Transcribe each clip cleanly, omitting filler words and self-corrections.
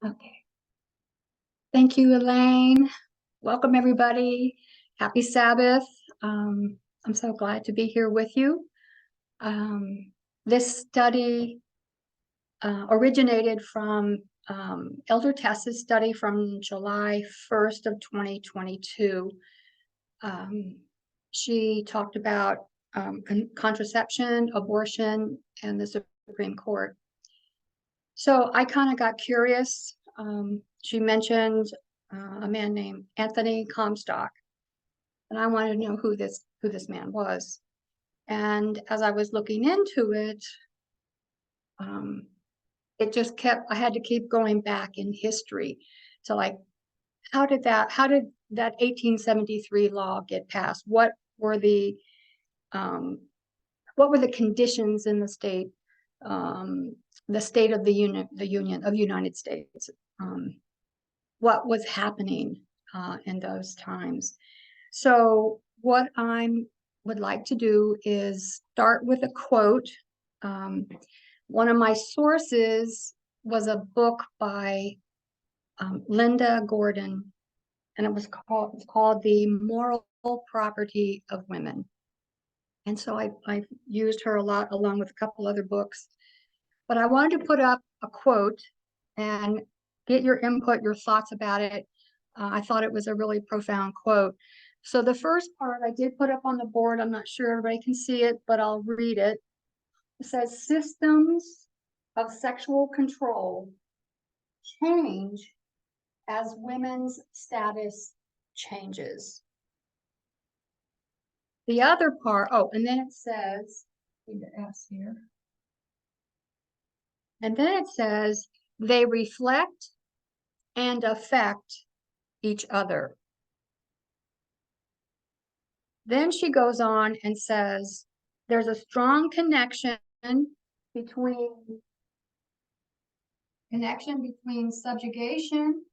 Okay. Thank you, Elaine. Welcome, everybody. Happy Sabbath. I'm so glad to be here with you. This study originated from Elder Tess's study from July 1st of 2022. She talked about contraception, abortion, and the Supreme Court. So I kind of got curious. She mentioned a man named Anthony Comstock, and I wanted to know who this man was. And as I was looking into it, it just kept. I had to keep going back in history to like, how did that 1873 law get passed? Um, what were the conditions in the state? The state of the Union of United States. What was happening in those times. So what I would like to do is start with a quote. One of my sources was a book by Linda Gordon, and it was called The Moral Property of Women. And so I used her a lot along with a couple other books. But I wanted to put up a quote and get your input, your thoughts about it. I thought it was a really profound quote. So the first part I did put up on the board. I'm not sure everybody can see it, but I'll read it. It says, systems of sexual control change as women's status changes. The other part, and then it says, need the S here. And then it says, they reflect and affect each other. Then she goes on and says, there's a strong connection between subjugation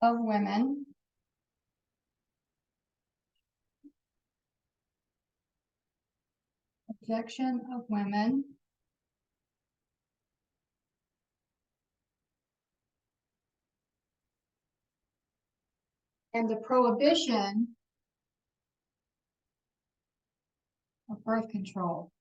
of women and the prohibition of birth control.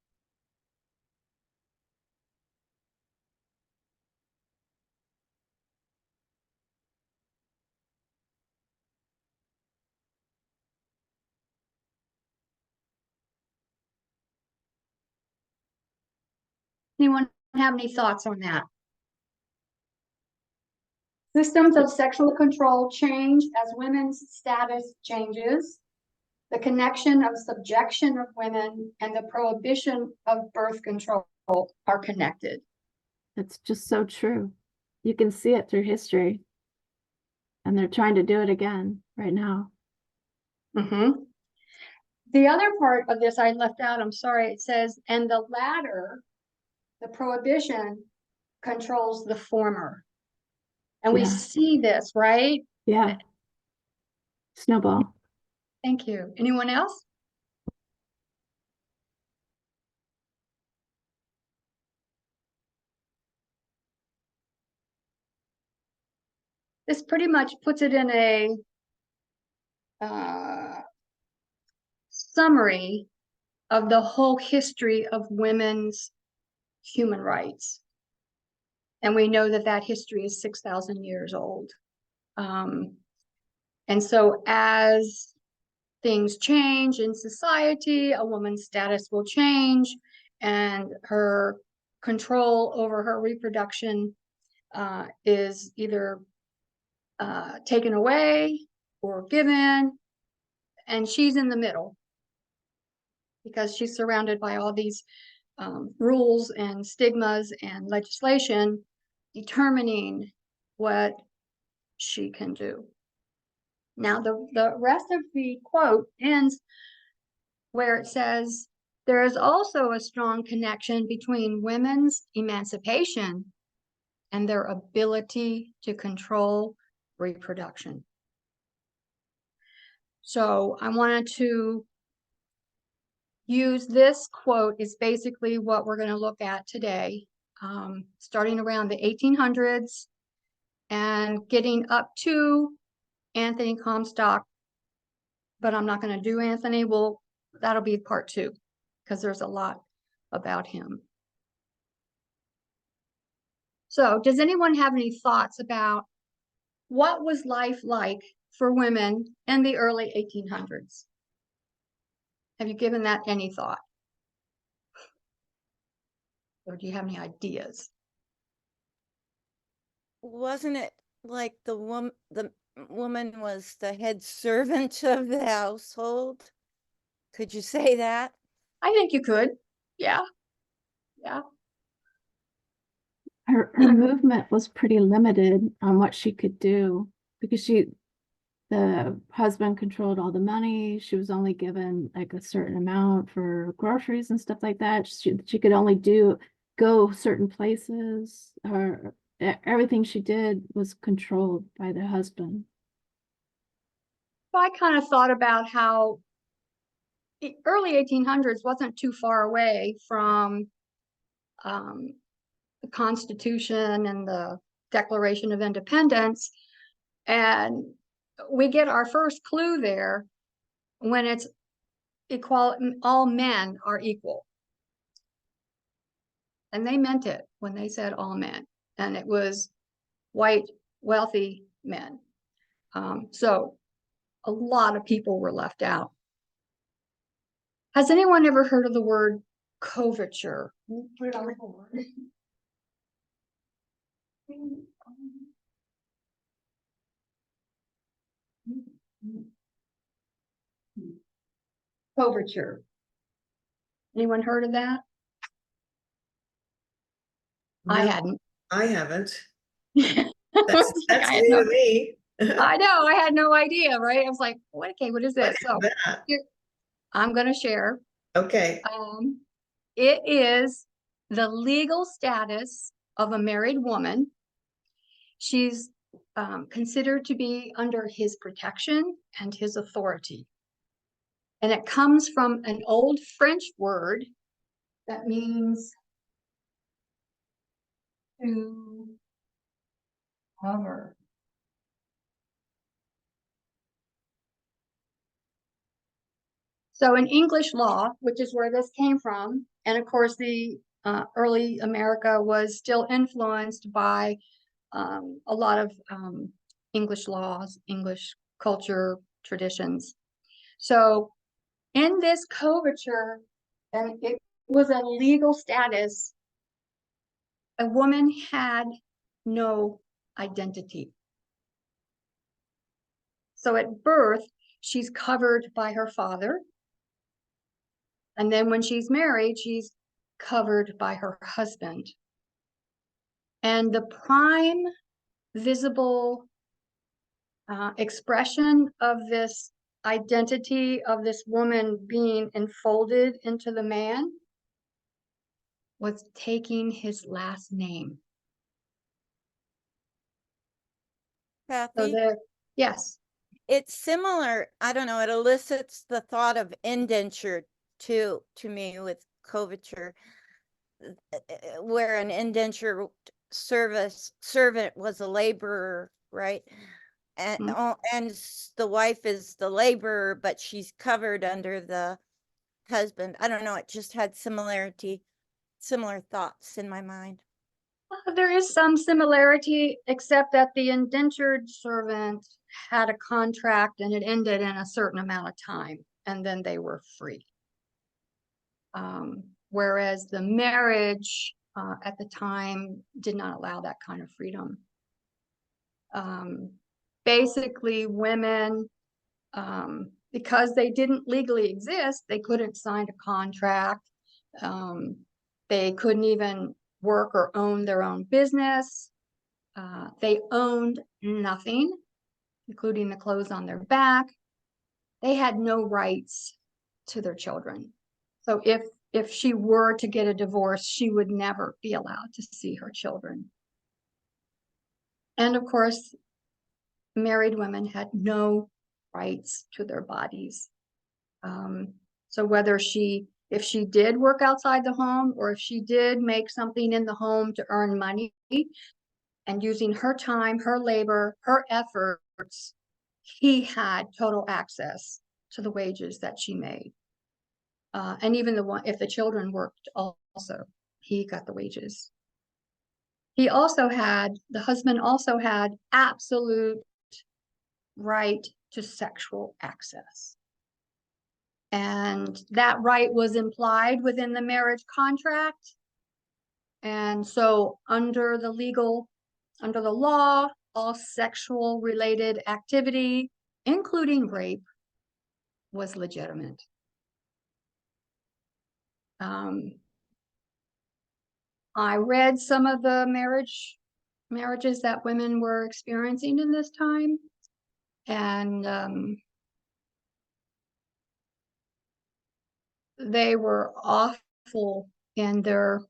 Anyone have any thoughts on that? Systems of sexual control change as women's status changes. The connection of subjection of women and the prohibition of birth control are connected. It's just so true. You can see it through history. And they're trying to do it again right now. Mm-hmm. The other part of this I left out, I'm sorry, it says, and the latter, the prohibition, controls the former. And we see this, right? Yeah. Snowball. Thank you. Anyone else? This pretty much puts it in a summary of the whole history of women's human rights. And we know that that history is 6,000 years old. And so as things change in society, a woman's status will change and her control over her reproduction is either taken away or given, and she's in the middle because she's surrounded by all these rules and stigmas and legislation determining what she can do. Now, the rest of the quote ends where it says, there is also a strong connection between women's emancipation and their ability to control reproduction. So I wanted to use this quote is basically what we're going to look at today. starting around the 1800s and getting up to Anthony Comstock. But I'm not going to do Anthony. Well, that'll be part 2 because there's a lot about him. So does anyone have any thoughts about what was life like for women in the early 1800s? Have you given that any thought? Or do you have any ideas? Wasn't it like the woman was the head servant of the household? Could you say that? I think you could. Yeah. Yeah. Her movement was pretty limited on what she could do because the husband controlled all the money. She was only given like a certain amount for groceries and stuff like that. She could only go certain places. Everything she did was controlled by the husband. So I kind of thought about how the early 1800s wasn't too far away from the Constitution and the Declaration of Independence. And we get our first clue there when it's all men are equal. And they meant it when they said all men. And it was white, wealthy men. So a lot of people were left out. Has anyone ever heard of the word coverture? Put it on the board. Coverture. Anyone heard of that? No, I hadn't. I haven't. That's That's new to me. I know. I had no idea, right? I was like, okay, what is this? So that? I'm going to share. Okay. It is the legal status of a married woman. She's considered to be under his protection and his authority. And it comes from an old French word that means to cover. So in English law, which is where this came from, and of course the early America was still influenced by a lot of English laws, English culture, traditions. So in this coverture, and it was a legal status, a woman had no identity. So at birth, she's covered by her father. And then when she's married, she's covered by her husband. And the prime visible expression of this identity of this woman being enfolded into the man was taking his last name. Kathy, So yes. it's similar. I don't know. It elicits the thought of indenture to me with coverture, where an indenture servant was a laborer, right? And and the wife is the laborer, but she's covered under the husband. I don't know. It just had similar thoughts in my mind. There is some similarity, except that the indentured servant had a contract and it ended in a certain amount of time, and then they were free. Whereas the marriage at the time did not allow that kind of freedom. Basically, women, because they didn't legally exist, they couldn't sign a contract. They couldn't even work or own their own business. They owned nothing, including the clothes on their back. They had no rights to their children. So if she were to get a divorce, she would never be allowed to see her children. And of course, married women had no rights to their bodies. So whether she if she did work outside the home, or if she did make something in the home to earn money, and using her time, her labor, her efforts, he had total access to the wages that she made. And even the one, if the children worked also, he got the wages. He also had, the husband also had absolute right to sexual access. And that right was implied within the marriage contract. And so under the law, all sexual related activity, including rape, was legitimate. I read some of the marriages that women were experiencing in this time, and they were awful in their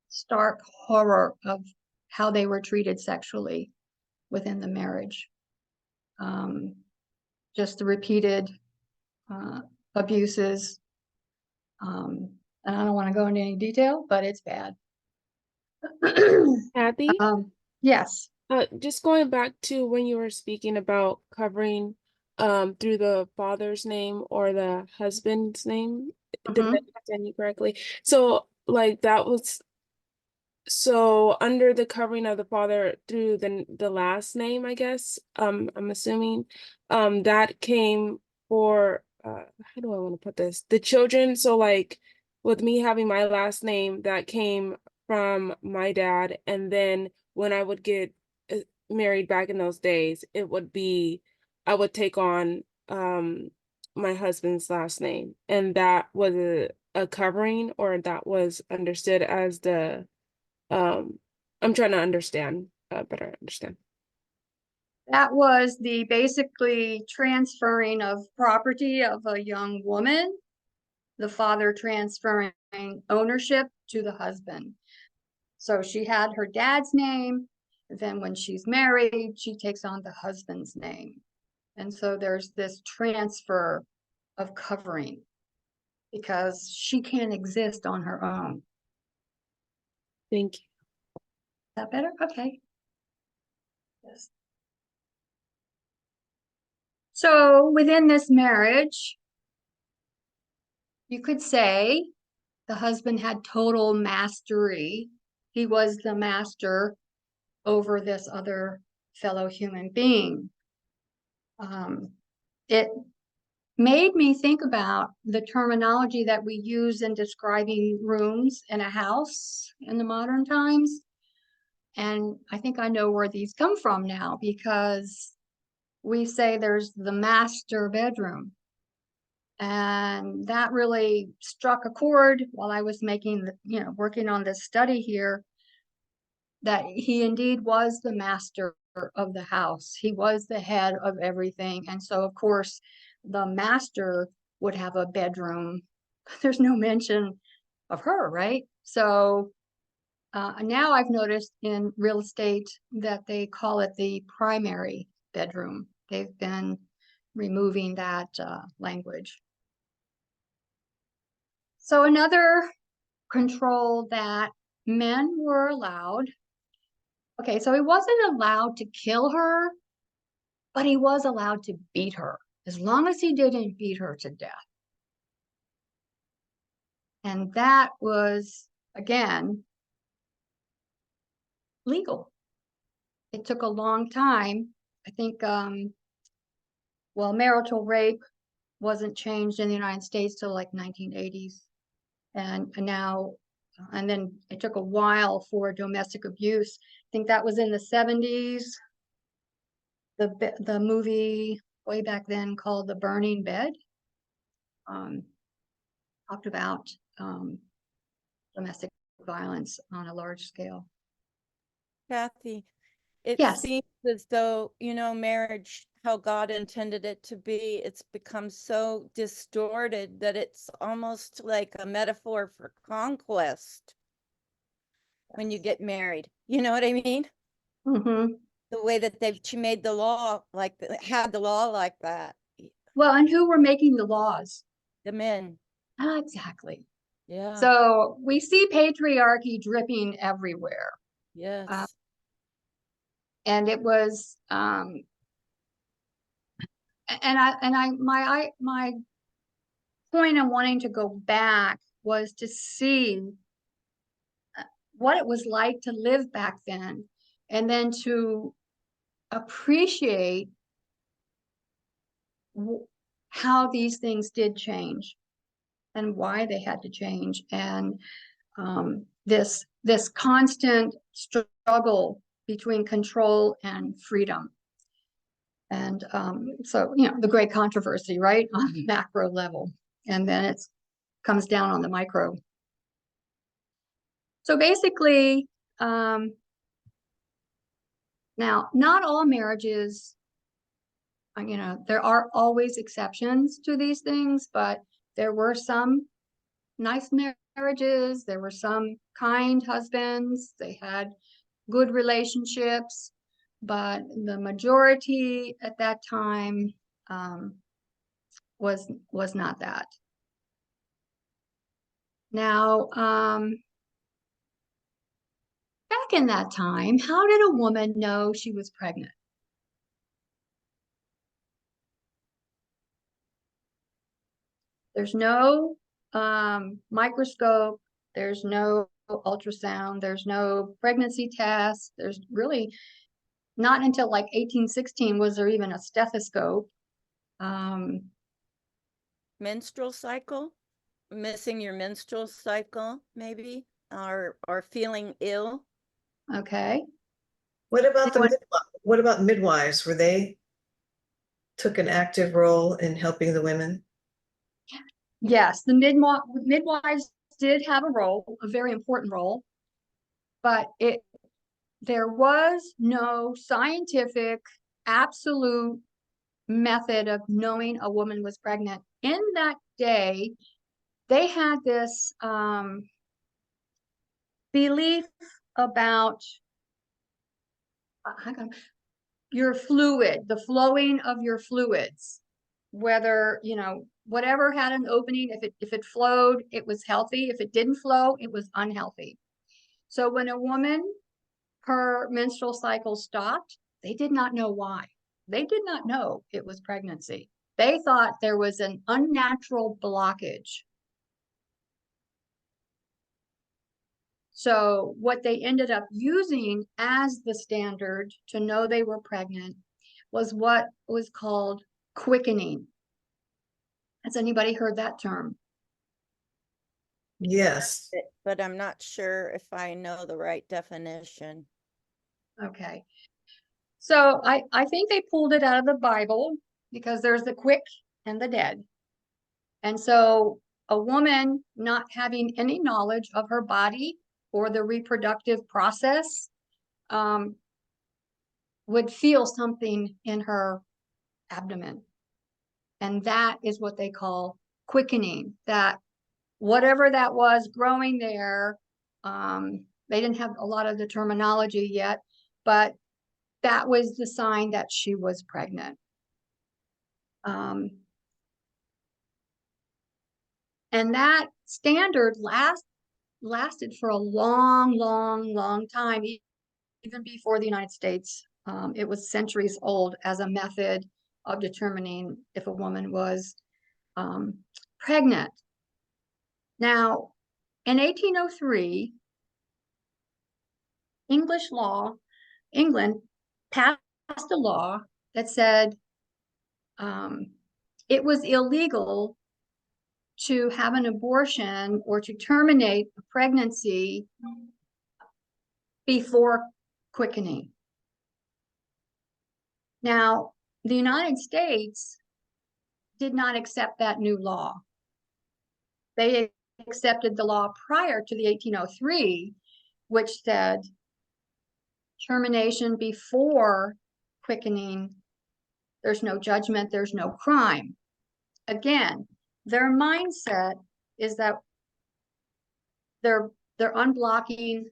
stark horror of how they were treated sexually within the marriage. Just the repeated abuses. And I don't want to go into any detail, but it's bad. Kathy, Yes. just going back to when you were speaking about covering through the father's name or the husband's name, did I understand you correctly? So like that was so under the covering of the father through the last name, I guess, I'm assuming, that came for how do I want to put this? The children. So like with me having my last name, that came from my dad, and then when I would get married back in those days, it would be I would take on my husband's last name, and that was a covering, or that was understood as the I'm trying to understand better understand. That was the basically transferring of property of a young woman, the father transferring ownership to the husband. So she had her dad's name, then when she's married, she takes on the husband's name. And so there's this transfer of covering because she can't exist on her own. Thank you. Is that better? Okay. Yes. So within this marriage, you could say the husband had total mastery. He was the master over this other fellow human being. It made me think about the terminology that we use in describing rooms in a house in the modern times. And I think I know where these come from now, because we say there's the master bedroom. And that really struck a chord while I was making, working on this study here, that he indeed was the master of the house. He was the head of everything. And so, of course, the master would have a bedroom. There's no mention of her, right? So now I've noticed in real estate that they call it the primary bedroom. They've been removing that language. So another control that men were allowed. Okay, so he wasn't allowed to kill her, but he was allowed to beat her, as long as he didn't beat her to death. And that was, again, legal. It took a long time. I think, well, marital rape wasn't changed in the United States till like 1980s. And now, and then it took a while for domestic abuse. I think that was in the 70s. The movie way back then called The Burning Bed talked about domestic violence on a large scale. Kathy, it Yes. seems as though, marriage, how God intended it to be, it's become so distorted that it's almost like a metaphor for conquest when you get married. You know what I mean? Mm-hmm. The way that she made the law, had the law like that. Well, and who were making the laws? The men. Exactly. Yeah, So we see patriarchy dripping everywhere. yes. And it was, and my point in wanting to go back was to see what it was like to live back then, and then to appreciate how these things did change and why they had to change, and this constant struggle between control and freedom. And so, the great controversy, right, on the macro level, and then it comes down on the micro. So basically, now, not all marriages, there are always exceptions to these things, but there were some nice marriages, there were some kind husbands, they had good relationships, but the majority at that time was not that. Now, back in that time, how did a woman know she was pregnant? There's no microscope, there's no ultrasound, there's no pregnancy test, there's really not until like 1816 was there even a stethoscope. Menstrual cycle? Missing your menstrual cycle, maybe, or feeling ill? Okay. What about Anyone- what about midwives? Were they took an active role in helping the women? Yes, the midwives did have a role, a very important role, but there was no scientific, absolute method of knowing a woman was pregnant. In that day, they had this belief about your fluid, the flowing of your fluids, whether, whatever had an opening, if it flowed, it was healthy. If it didn't flow, it was unhealthy. So when a woman, her menstrual cycle stopped, they did not know why. They did not know it was pregnancy. They thought there was an unnatural blockage. So what they ended up using as the standard to know they were pregnant was what was called quickening. Has anybody heard that term? Yes. But I'm not sure if I know the right definition. Okay. So I think they pulled it out of the Bible, because there's the quick and the dead. And so a woman not having any knowledge of her body or the reproductive process would feel something in her abdomen. And that is what they call quickening, that whatever that was growing there, they didn't have a lot of the terminology yet, but that was the sign that she was pregnant. And that standard lasted for a long, long, long time, even before the United States. It was centuries old as a method of determining if a woman was pregnant. Now, in 1803, England passed a law that said it was illegal to have an abortion or to terminate a pregnancy before quickening. Now, the United States did not accept that new law. They accepted the law prior to the 1803, which said termination before quickening, there's no judgment, there's no crime. Again, their mindset is that they're unblocking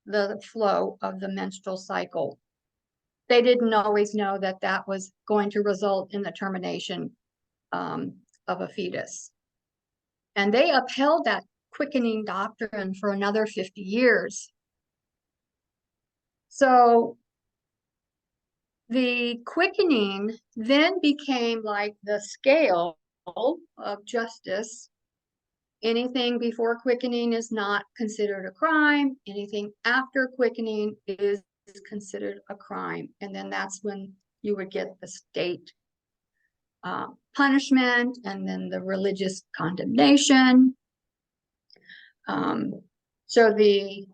the flow of the menstrual cycle. They didn't always know that that was going to result in the termination of a fetus. And they upheld that quickening doctrine for another 50 years. So the quickening then became like the scale of justice. Anything before quickening is not considered a crime. Anything after quickening is considered a crime. And then that's when you would get the state punishment and then the religious condemnation. So the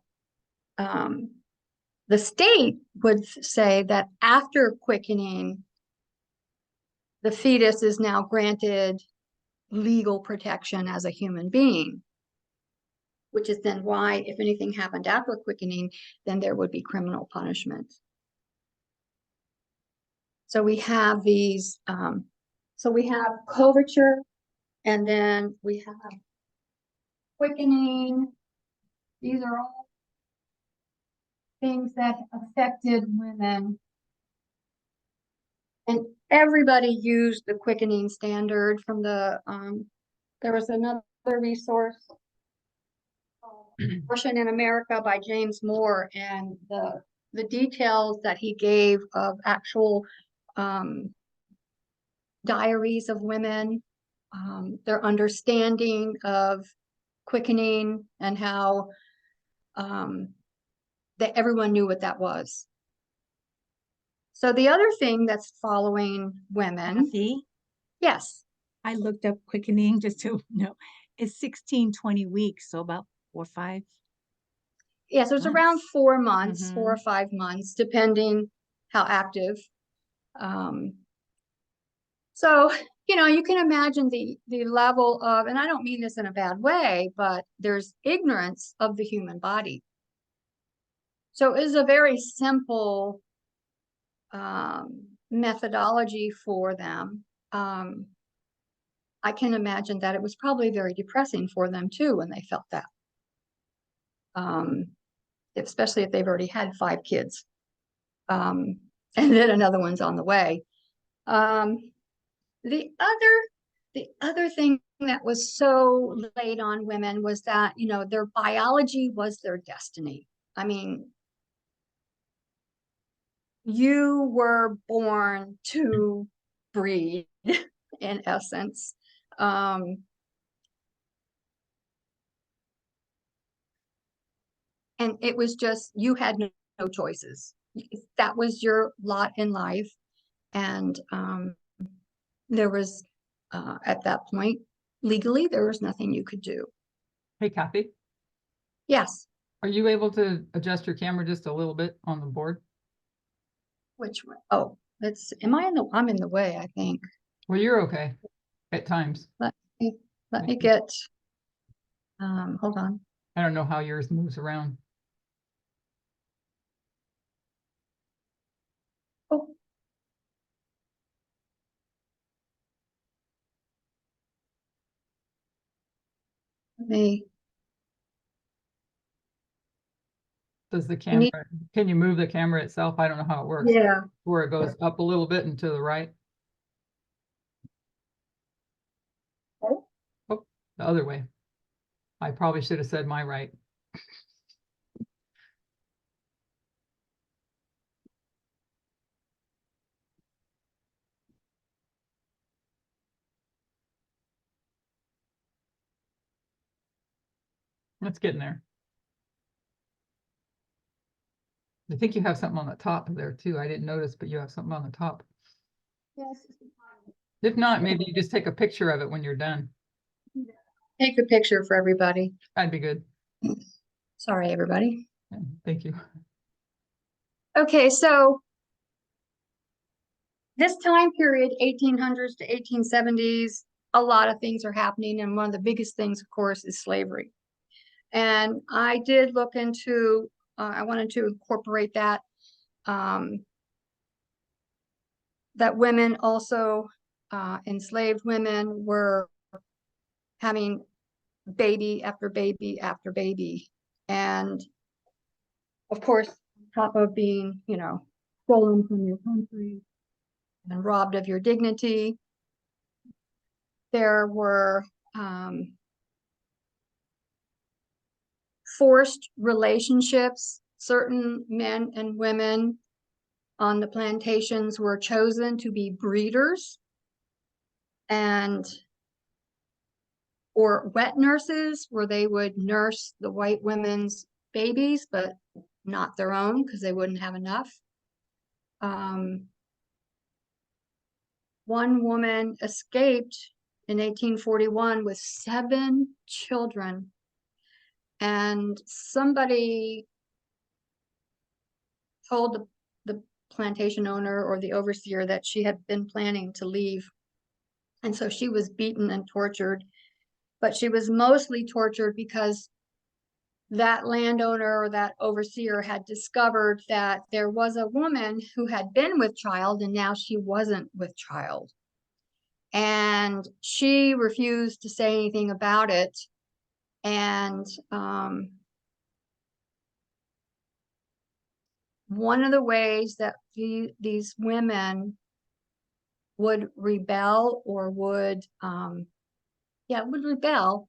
state would say that after quickening, the fetus is now granted legal protection as a human being, which is then why if anything happened after quickening, then there would be criminal punishment. So we have these, so we have coverture, and then we have quickening. These are all things that affected women. And everybody used the quickening standard from the, there was another resource, Abortion in America by James Moore, and the details that he gave of actual diaries of women, their understanding of quickening, and how that everyone knew what that was. So the other thing that's following women, Kathy, yes, I looked up quickening just to know. It's 16-20 weeks, so about 4 or 5. yes, it was around Months. 4 months, 4 or Mhm. 5 months, depending how active. So, you know, you can imagine the level of, and I don't mean this in a bad way, but there's ignorance of the human body. So it is a very simple methodology for them. I can imagine that it was probably very depressing for them too when they felt that. Especially if they've already had 5 kids. And then another one's on the way. The other thing that was so laid on women was that, you know, their biology was their destiny. I mean, you were born to breed, in essence. And it was just, you had no choices. That was your lot in life. And there was, at that point, legally, there was nothing you could do. Hey, Kathy, Yes, are you able to adjust your camera just a little bit on the board? which one? Oh, am I in the, I'm in the way, I think. Well, you're okay at times. Let me Thank you. get, hold on. I don't know how yours moves around. Oh. Let me, Does the camera, can you move the camera itself? I don't know how it works. yeah, Where it goes up a little bit and to the right. Oh. Oh, the other way. I probably should have said my right. It's getting there. I think you have something on the top there too. I didn't notice, but you have something on the top. yes. If not, maybe you just take a picture of it when you're done. Take a picture for everybody. That'd be good. Sorry, everybody. Yeah, thank you. Okay, so this time period, 1800s to 1870s, a lot of things are happening. And one of the biggest things, of course, is slavery. And I did look into, I wanted to incorporate that, that women also, enslaved women were having baby after baby after baby. And of course, on top of being, you know, stolen from your country and robbed of your dignity, there were forced relationships. Certain men and women on the plantations were chosen to be breeders or wet nurses, where they would nurse the white women's babies, but not their own because they wouldn't have enough. One woman escaped in 1841 with 7 children, and somebody told the plantation owner or the overseer that she had been planning to leave. And so she was beaten and tortured, but she was mostly tortured because that landowner or that overseer had discovered that there was a woman who had been with child and now she wasn't with child. And she refused to say anything about it. And one of the ways that these women would rebel or would rebel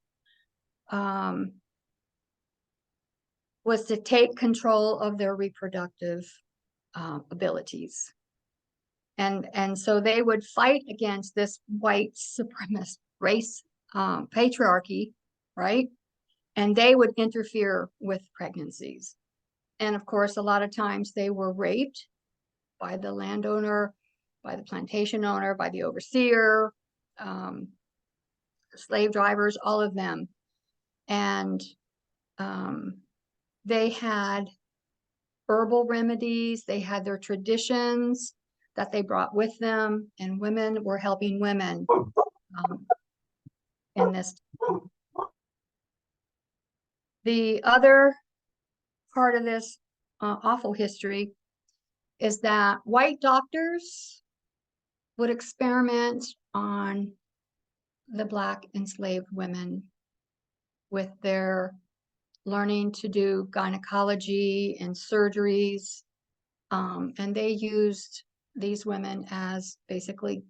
was to take control of their reproductive abilities. And so they would fight against this white supremacist race patriarchy, right? And they would interfere with pregnancies. And of course, a lot of times they were raped by the landowner, by the plantation owner, by the overseer, slave drivers, all of them. And they had herbal remedies, they had their traditions that they brought with them, and women were helping women in this. The other part of this awful history is that white doctors would experiment on the Black enslaved women with their learning to do gynecology and surgeries. And they used these women as basically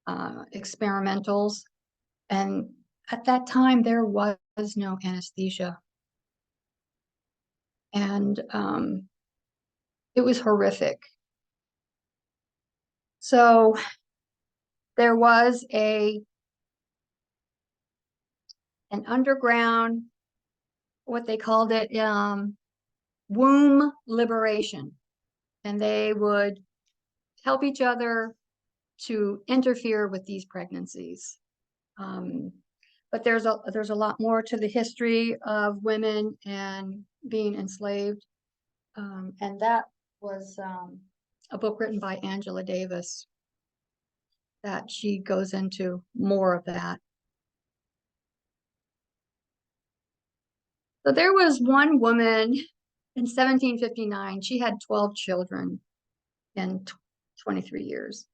experimentals. And at that time, there was no anesthesia. And it was horrific. So there was an underground, what they called it, womb liberation. And they would help each other to interfere with these pregnancies. But there's a lot more to the history of women and being enslaved. And that was a book written by Angela Davis that she goes into more of that. So there was one woman in 1759, she had 12 children in 23 years.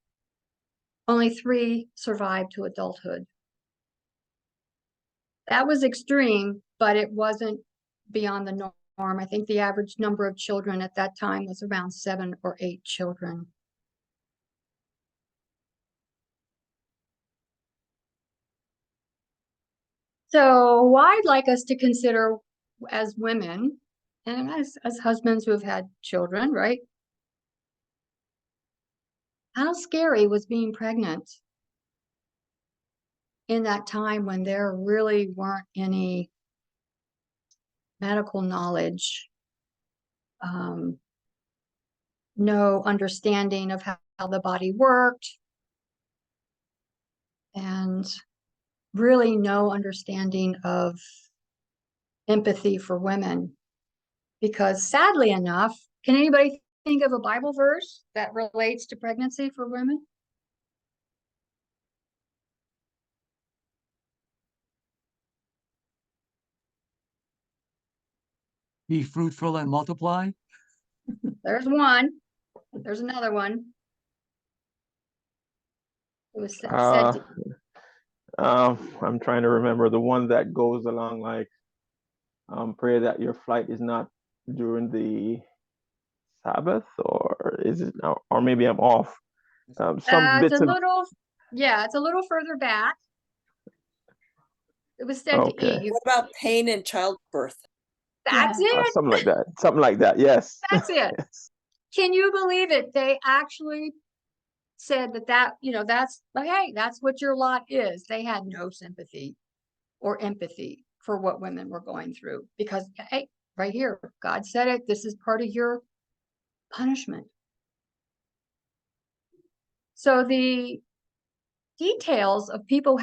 Only 3 survived to adulthood. That was extreme, but it wasn't beyond the norm. I think the average number of children at that time was around 7 or 8 children. So I'd like us to consider as women and as husbands who have had children, right? How scary was being pregnant in that time when there really weren't any medical knowledge, no understanding of how the body worked, and really no understanding of empathy for women. Because sadly enough, can anybody think of a Bible verse that relates to pregnancy for women? Be fruitful and multiply. There's one. There's another one. It was said to, I'm trying to remember the one that goes along like, pray that your flight is not during the Sabbath, or is it, or maybe I'm off. Some it's a bits of, little, yeah, it's a little further back. It was said to Okay. Eve. What about pain in childbirth? That's it. Something like that. Something like that. Yes. That's it. Yes. Can you believe it? They actually said that, that's, hey, that's what your lot is. They had no sympathy or empathy for what women were going through because, hey, right here, God said it. This is part of your punishment. So the details of people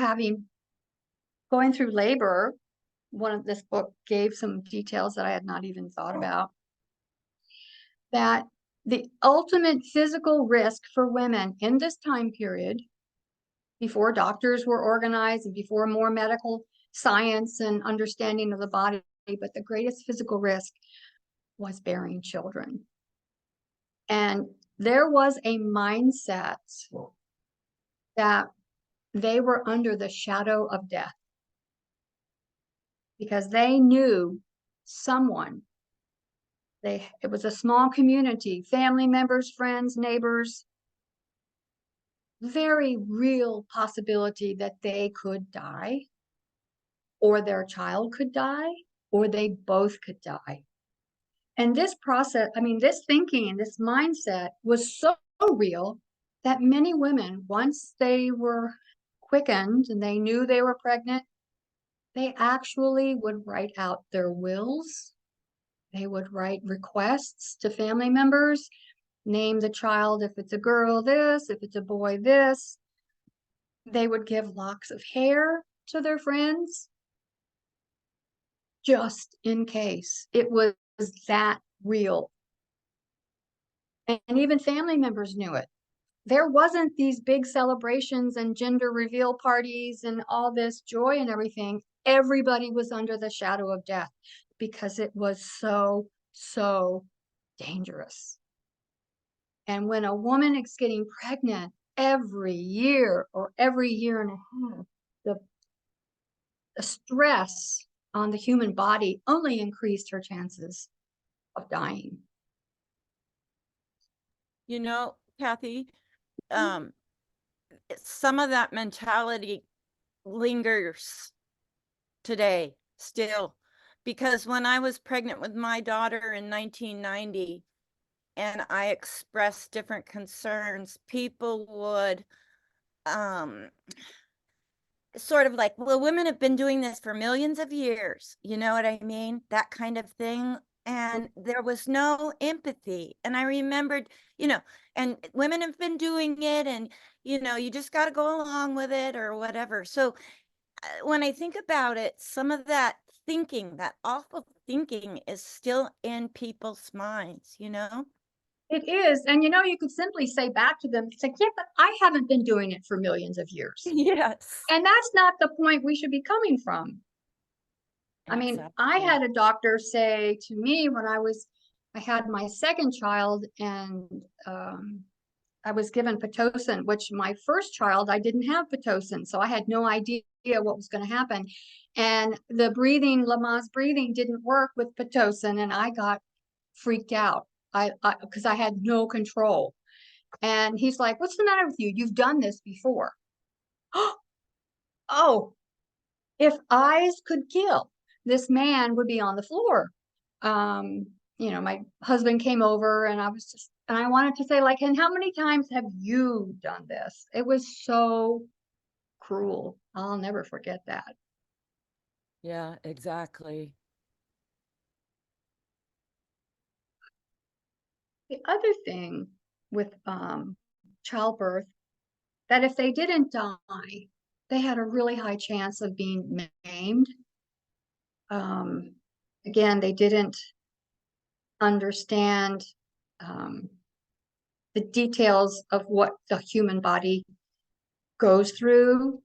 going through labor, one of this book gave some details that I had not even thought about, that the ultimate physical risk for women in this time period, before doctors were organized and before more medical science and understanding of the body, but the greatest physical risk was bearing children. And there was a mindset that they were under the shadow of death because they knew someone. It was a small community, family members, friends, neighbors, very real possibility that they could die, or their child could die, or they both could die. And this process, this thinking and this mindset was so real that many women, once they were quickened and they knew they were pregnant, they actually would write out their wills. They would write requests to family members, name the child if it's a girl this, if it's a boy this. They would give locks of hair to their friends just in case. It was that real. And even family members knew it. There wasn't these big celebrations and gender reveal parties and all this joy and everything. Everybody was under the shadow of death because it was so, so dangerous. And when a woman is getting pregnant every year or every year and a half, the stress on the human body only increased her chances of dying. Kathy, some of that mentality lingers today still, because when I was pregnant with my daughter in 1990 and I expressed different concerns, people would sort of like, well, women have been doing this for millions of years, you know what I mean? That kind of thing. And there was no empathy. And I remembered, and women have been doing it, and you just got to go along with it or whatever. So when I think about it, some of that thinking, that awful thinking, is still in people's minds, It is. And you could simply say back to them, it's like, yeah, but I haven't been doing it for millions of years. Yes. And that's not the point we should be coming from. I had a doctor say to me when I had my second child, and I was given Pitocin, which my first child, I didn't have Pitocin. So I had no idea what was going to happen. And the Lamaze breathing didn't work with Pitocin, and I got freaked out because I had no control. And he's like, what's the matter with you? You've done this before. Oh, if eyes could kill, this man would be on the floor. My husband came over, and I wanted to say, like, and how many times have you done this? It was so cruel. I'll never forget that. Yeah, exactly. The other thing with childbirth, that if they didn't die, they had a really high chance of being maimed. Again, they didn't understand the details of what the human body goes through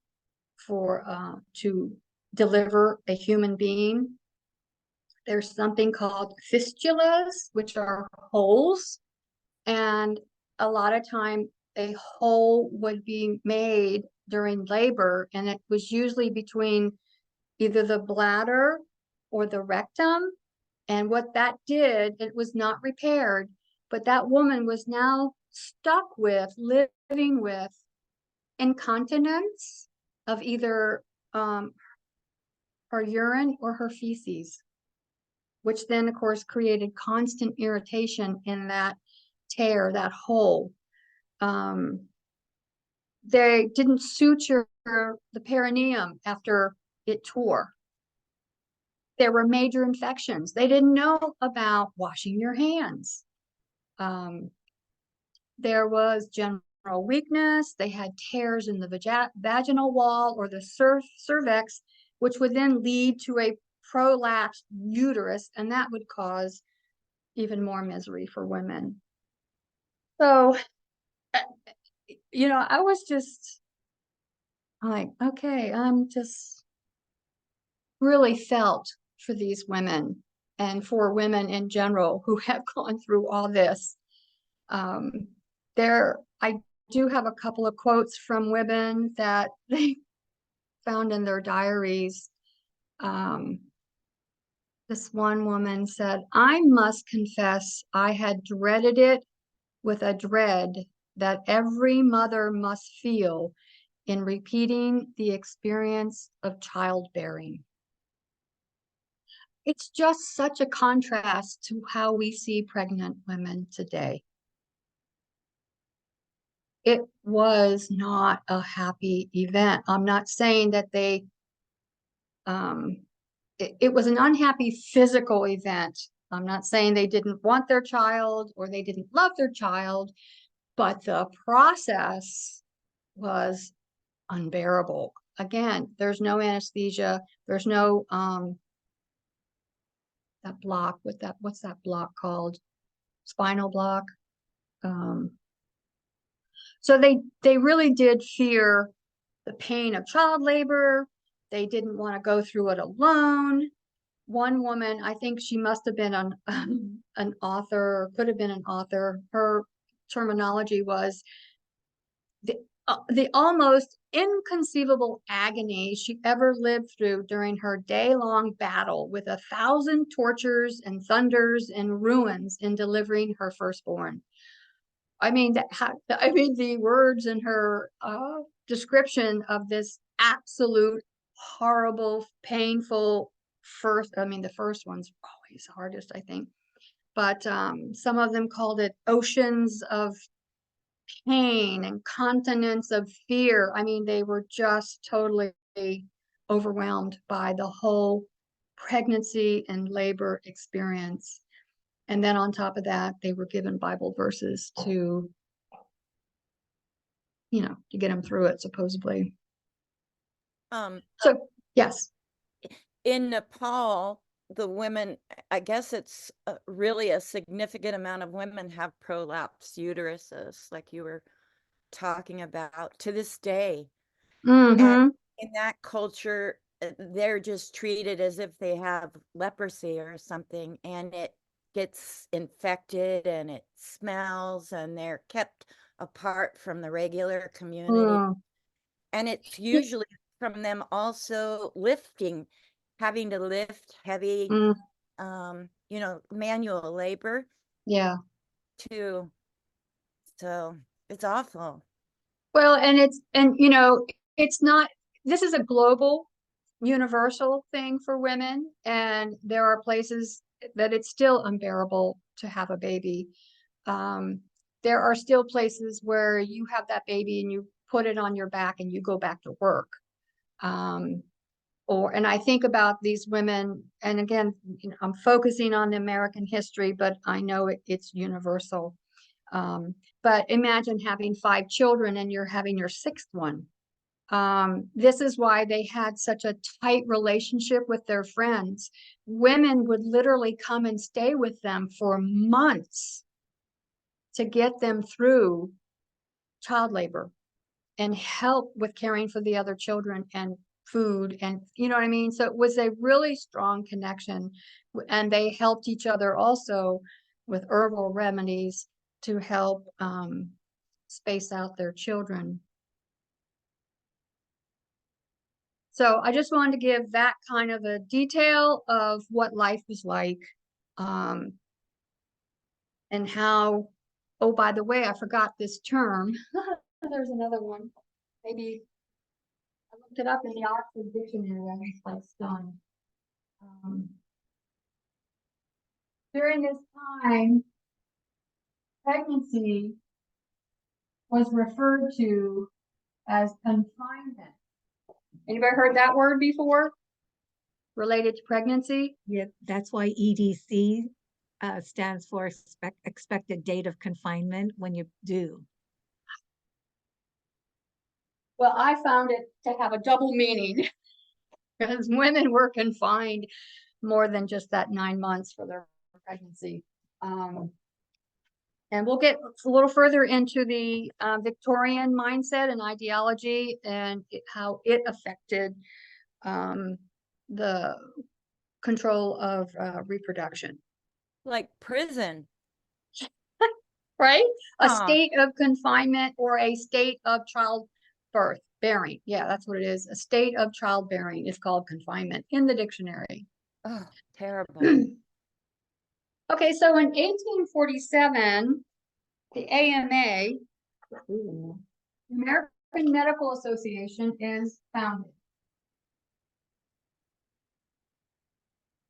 to deliver a human being. There's something called fistulas, which are holes, and a lot of time a hole would be made during labor, and it was usually between either the bladder or the rectum. And what that did, it was not repaired, but that woman was now stuck with living with incontinence of either her urine or her feces. which then of course created constant irritation in that tear, that hole. They didn't suture the perineum after it tore. There were major infections. They didn't know about washing your hands. There was general weakness. They had tears in the vaginal wall or the cervix, which would then lead to a prolapsed uterus, and that would cause even more misery for women. So, you know, I was just like, okay, I'm just really felt for these women and for women in general who have gone through all this. I do have a couple of quotes from women that they found in their diaries. This one woman said, "I must confess I had dreaded it with a dread that every mother must feel in repeating the experience of childbearing." It's just such a contrast to how we see pregnant women today. It was not a happy event. I'm not saying that it was an unhappy physical event. I'm not saying they didn't want their child or they didn't love their child, but the process was unbearable. Again, there's no anesthesia. There's no that block with that, what's that block called? Spinal block. So they really did fear the pain of child labor. They didn't want to go through it alone. One woman, I think she must have been an author, or could have been an author. Her terminology was the almost inconceivable agony she ever lived through during her day-long battle with 1,000 tortures and thunders and ruins in delivering her firstborn. I mean, the words in her description of this absolute horrible, painful the first one's always the hardest, I think. But some of them called it oceans of pain and continents of fear. I mean, they were just totally overwhelmed by the whole pregnancy and labor experience. And then on top of that, they were given Bible verses to, you know, to get them through it, supposedly. So, yes. In Nepal, the women, I guess it's really a significant amount of women have prolapsed uteruses, like you were talking about, to this day. And in that culture, they're just treated as if they have leprosy or something, and it gets infected and it smells, and they're kept apart from the regular community. And it's usually from them also having to lift heavy, you know, manual labor. Yeah. Too. So it's awful. Well, and you know, it's not, this is a global, universal thing for women, and there are places that it's still unbearable to have a baby. There are still places where you have that baby and you put it on your back and you go back to work. And I think about these women, and again, you know, I'm focusing on the American history, but I know it's universal. But imagine having 5 children and you're having your 6th one. This is why they had such a tight relationship with their friends. Women would literally come and stay with them for months to get them through child labor and help with caring for the other children and food, and you know what I mean? So it was a really strong connection, and they helped each other also with herbal remedies to help space out their children. So I just wanted to give that kind of a detail of what life was like, and how, oh, by the way, I forgot this term. There's another one. Maybe I looked it up in the Oxford Dictionary. I was like stunned. during this time, pregnancy was referred to as confinement. Anybody heard that word before? Related to pregnancy? Yeah, that's why EDC stands for expected date of confinement when you do. Well, I found it to have a double meaning because women were confined more than just that 9 months for their pregnancy. And we'll get a little further into the Victorian mindset and ideology and how it affected the control of reproduction. Like prison. Right? A Huh. state of confinement or a state of childbirth, bearing. Yeah, that's what it is. A state of childbearing is called confinement in the dictionary. Oh, terrible. Okay, so in 1847, the AMA, the American Medical Association, is founded.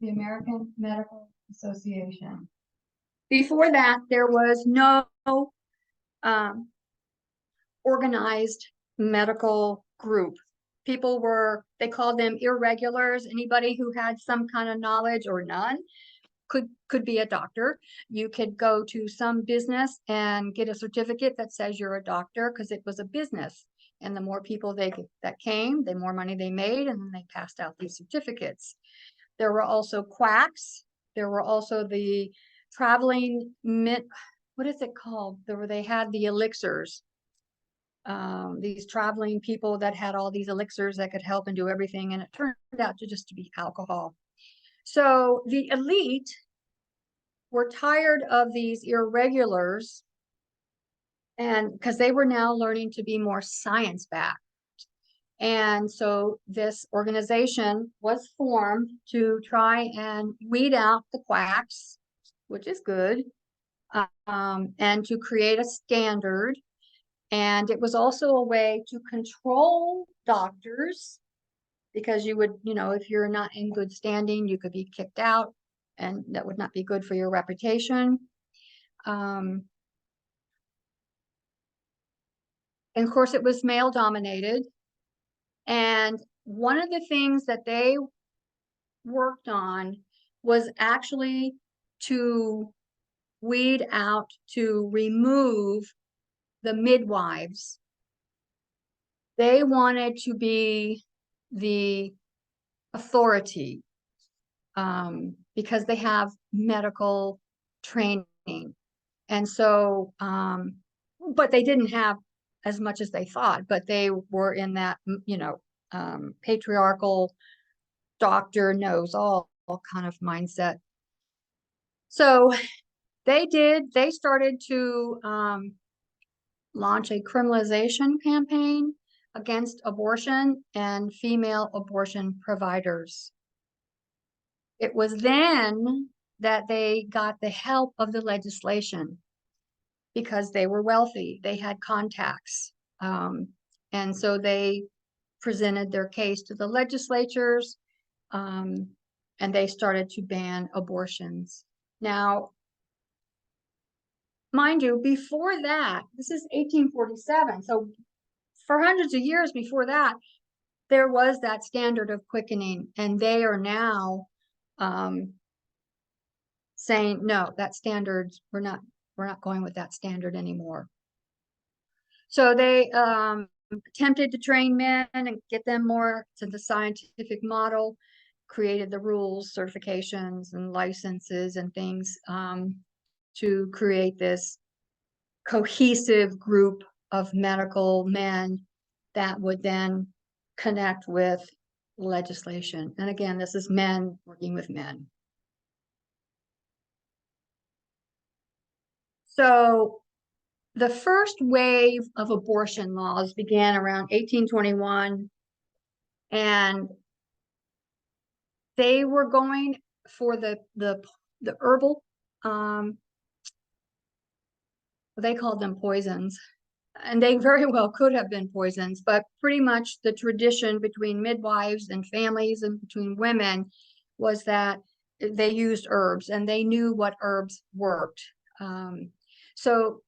The American Medical Association. Before that, there was no organized medical group. People were, they called them irregulars. Anybody who had some kind of knowledge or none could be a doctor. You could go to some business and get a certificate that says you're a doctor because it was a business. And the more people that came, the more money they made, and then they passed out these certificates. There were also quacks. There were also the traveling, what is it called? They had the elixirs. These traveling people that had all these elixirs that could help and do everything, and it turned out to just be alcohol. So the elite were tired of these irregulars, and because they were now learning to be more science-backed. And so this organization was formed to try and weed out the quacks, which is good, and to create a standard. And it was also a way to control doctors, because you would, if you're not in good standing, you could be kicked out, and that would not be good for your reputation. And of course, it was male dominated. And one of the things that they worked on was actually to weed out, to remove the midwives. They wanted to be the authority because they have medical training. And so, but they didn't have as much as they thought, but they were in that, patriarchal doctor knows all kind of mindset. So they started to launch a criminalization campaign against abortion and female abortion providers. It was then that they got the help of the legislation because they were wealthy, they had contacts. And so they presented their case to the legislatures, and they started to ban abortions. Now, mind you, before that, this is 1847, so for hundreds of years before that, there was that standard of quickening, and they are now saying, no, that standard, we're not going with that standard anymore. So they attempted to train men and get them more to the scientific model, created the rules, certifications, and licenses and things to create this cohesive group of medical men that would then connect with legislation. And again, this is men working with men. So the first wave of abortion laws began around 1821, and they were going for the herbal, they called them poisons, and they very well could have been poisons, but pretty much the tradition between midwives and families and between women was that they used herbs and they knew what herbs worked. So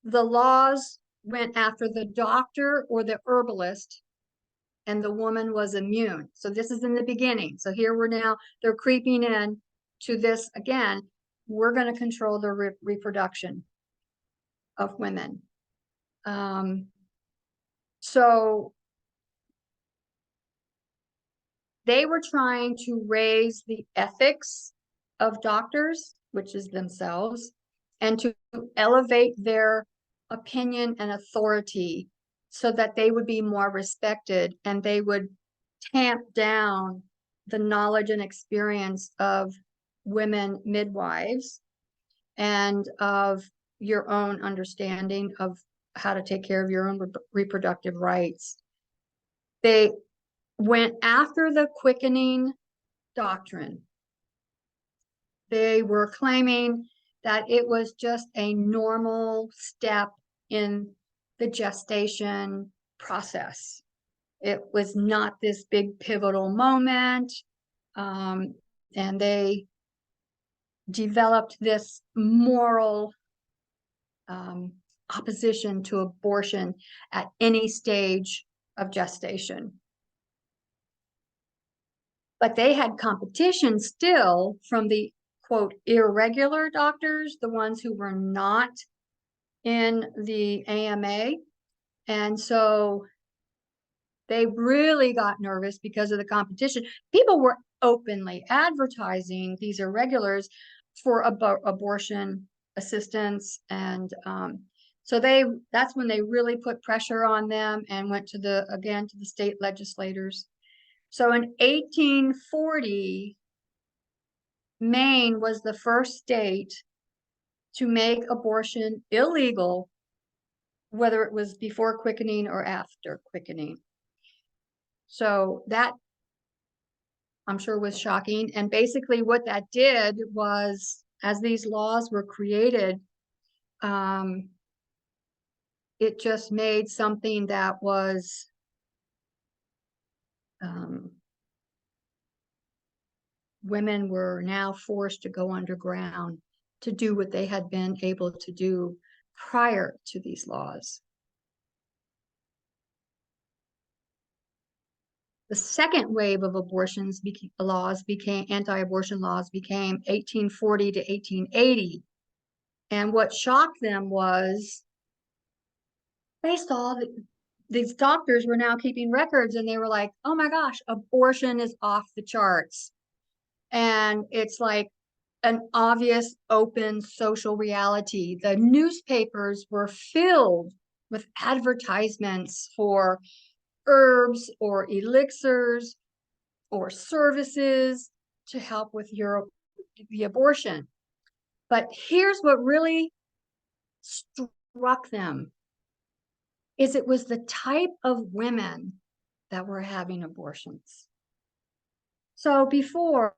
the laws went after the doctor or the herbalist, and the woman was immune. So this is in the beginning. So here we're now, they're creeping in to this again. We're going to control the reproduction of women. So they were trying to raise the ethics of doctors, which is themselves, and to elevate their opinion and authority so that they would be more respected, and they would tamp down the knowledge and experience of women midwives and of your own understanding of how to take care of your own reproductive rights. They went after the quickening doctrine. They were claiming that it was just a normal step in the gestation process. It was not this big pivotal moment. And they developed this moral opposition to abortion at any stage of gestation. But they had competition still from the, quote, irregular doctors, the ones who were not in the AMA. And so they really got nervous because of the competition. People were openly advertising these irregulars for abortion assistance. And so that's when they really put pressure on them and went to the state legislators. So in 1840, Maine was the first state to make abortion illegal, whether it was before quickening or after quickening. So that, I'm sure, was shocking. And basically what that did was, as these laws were created, it just made something that was women were now forced to go underground to do what they had been able to do prior to these laws. The second wave of abortions anti-abortion laws became 1840 to 1880. And what shocked them was they saw that these doctors were now keeping records, and they were like, oh my gosh, abortion is off the charts. And it's like an obvious open social reality. The newspapers were filled with advertisements for herbs or elixirs or services to help with the abortion. But here's what really struck them is it was the type of women that were having abortions. So before,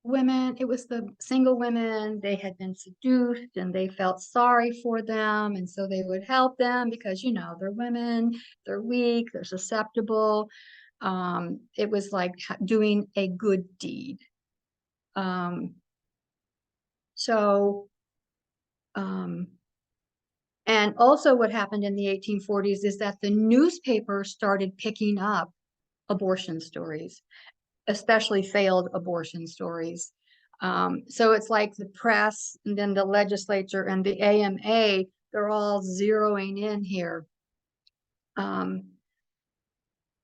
women, it was the single women, they had been seduced and they felt sorry for them. And so they would help them because, you know, they're women, they're weak, they're susceptible. It was like doing a good deed. And also what happened in the 1840s is that the newspaper started picking up abortion stories, especially failed abortion stories. So it's like the press and then the legislature and the AMA, they're all zeroing in here.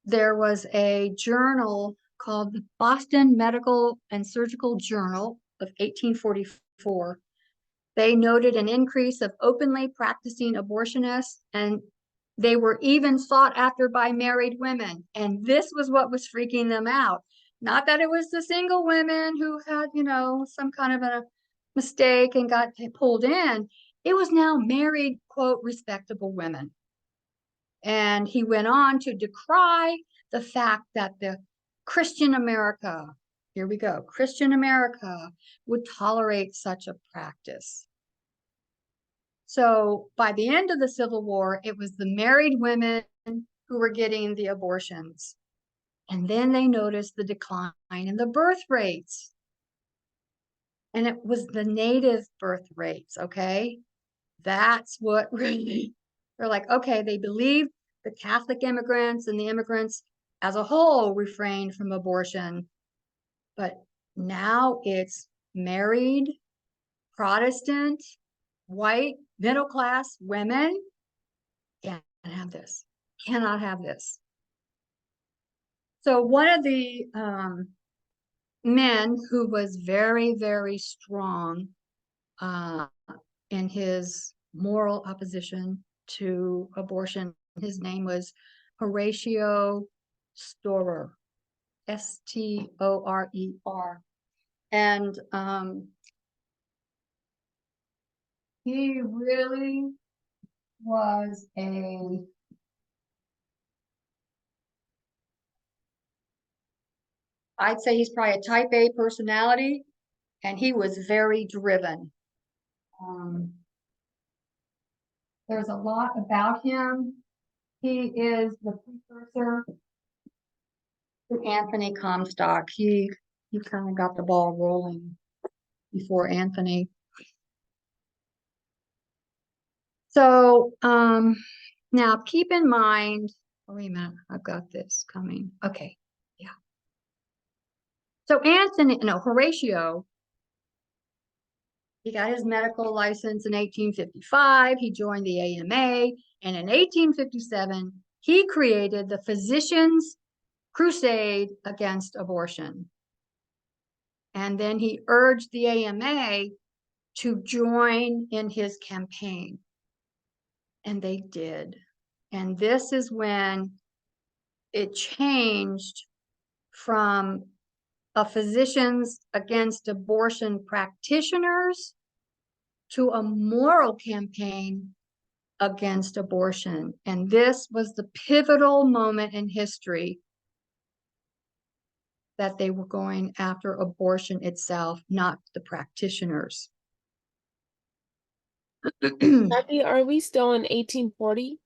There was a journal called the Boston Medical and Surgical Journal of 1844. They noted an increase of openly practicing abortionists, and they were even sought after by married women. And this was what was freaking them out. Not that it was the single women who had, you know, some kind of a mistake and got pulled in. It was now married, quote, respectable women. And he went on to decry the fact that the Christian America, here we go, Christian America would tolerate such a practice. So by the end of the Civil War, it was the married women who were getting the abortions. And then they noticed the decline in the birth rates. And it was the native birth rates, okay? That's what really, they're like, okay, they believe the Catholic immigrants and the immigrants as a whole refrained from abortion. But now it's married, Protestant, white, middle class women can't have this, cannot have this. So one of the men who was very, very strong in his moral opposition to abortion, his name was Horatio Storer, Storer. And he really was I'd say he's probably a type A personality, and he was very driven. There's a lot about him. He is the precursor to Anthony Comstock. He kind of got the ball rolling before Anthony. So now keep in mind, wait a minute, I've got this coming. Okay, yeah. So Horatio, he got his medical license in 1855. He joined the AMA, and in 1857, he created the Physicians' Crusade Against Abortion. And then he urged the AMA to join in his campaign. And they did. And this is when it changed from a Physicians Against Abortion practitioners to a moral campaign against abortion. And this was the pivotal moment in history that they were going after abortion itself, not the practitioners. Abby, are we still in 1840?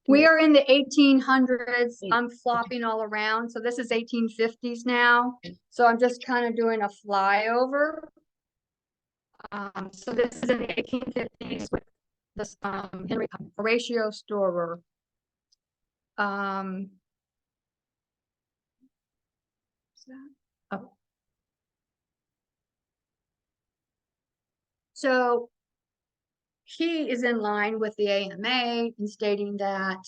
We are in the 1800s. I'm flopping all around. So this is 1850s now. So I'm just kind of doing a flyover. So this is in the 1850s with this Horatio Storer. Oh. So he is in line with the AMA in stating that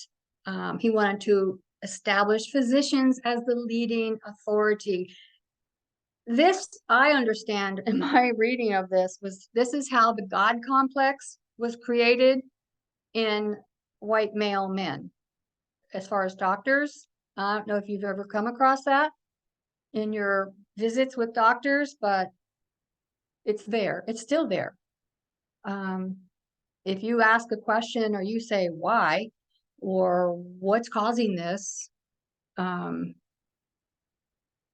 he wanted to establish physicians as the leading authority. This, I understand in my reading of this, this is how the God complex was created in white male men. As far as doctors, I don't know if you've ever come across that in your visits with doctors, but it's there. It's still there. If you ask a question or you say why or what's causing this,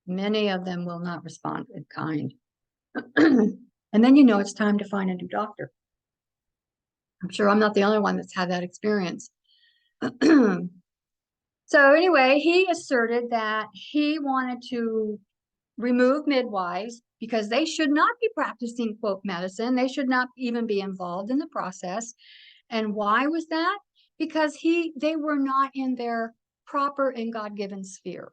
many of them will not respond in kind. And then you know it's time to find a new doctor. I'm sure I'm not the only one that's had that experience. So anyway, he asserted that he wanted to remove midwives because they should not be practicing, quote, medicine. They should not even be involved in the process. And why was that? Because they were not in their proper and God-given sphere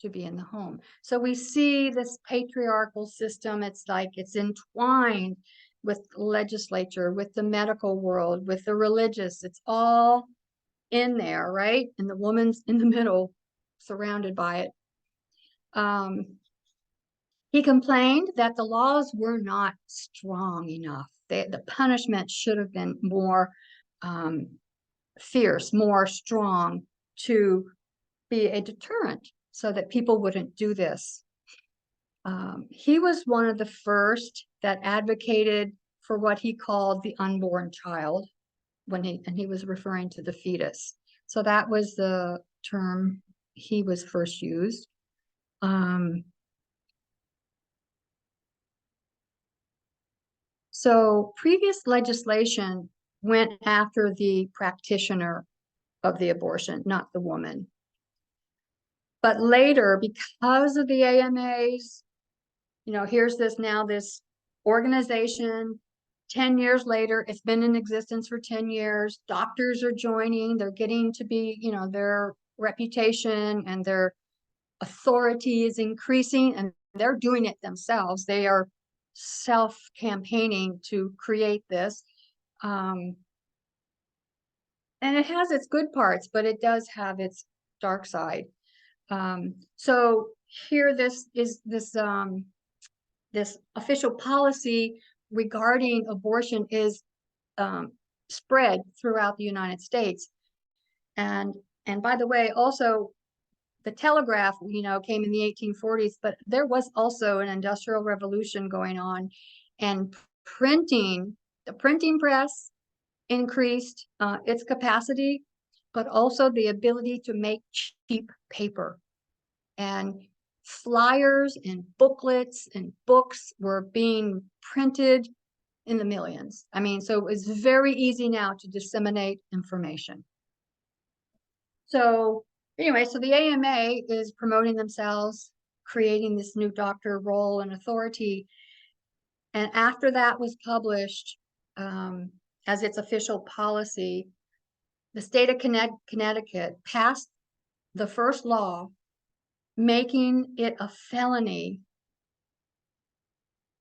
to be in the home. So we see this patriarchal system. It's like it's entwined with the legislature, with the medical world, with the religious. It's all in there, right? And the woman's in the middle, surrounded by it. He complained that the laws were not strong enough. The punishment should have been more fierce, more strong to be a deterrent so that people wouldn't do this. He was one of the first that advocated for what he called the unborn child and he was referring to the fetus. So that was the term he was first used. So previous legislation went after the practitioner of the abortion, not the woman. But later, because of the AMAs, you know, here's this organization. 10 years later, it's been in existence for 10 years. Doctors are joining, they're getting to be, you know, their reputation and their authority is increasing, and they're doing it themselves. They are self-campaigning to create this. And it has its good parts, but it does have its dark side. So here, this official policy regarding abortion is spread throughout the United States. And by the way, also the telegraph, you know, came in the 1840s, but there was also an industrial revolution going on, and the printing press increased its capacity, but also the ability to make cheap paper. And flyers and booklets and books were being printed in the millions. I mean, so it was very easy now to disseminate information. So anyway, so the AMA is promoting themselves, creating this new doctor role and authority. And after that was published as its official policy, the state of Connecticut passed the first law making it a felony,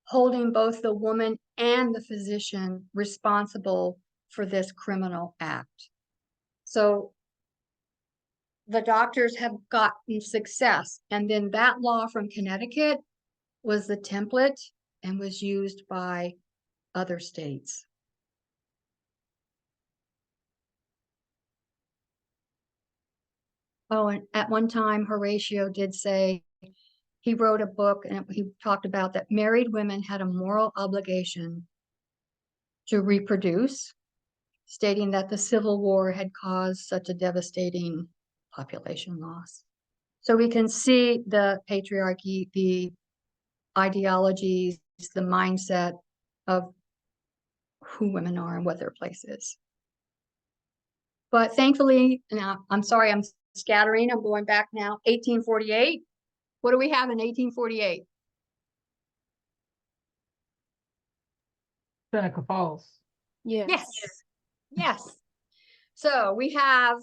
holding both the woman and the physician responsible for this criminal act. So the doctors have gotten success, and then that law from Connecticut was the template and was used by other states. Oh, and at one time, Horatio did say, he wrote a book and he talked about that married women had a moral obligation to reproduce, stating that the Civil War had caused such a devastating population loss. So we can see the patriarchy, the ideologies, the mindset of who women are and what their place is. But thankfully, now I'm sorry, I'm scattering. I'm going back now. 1848. What do we have in 1848? Seneca Falls. Yes. Yes. Yes. So we have,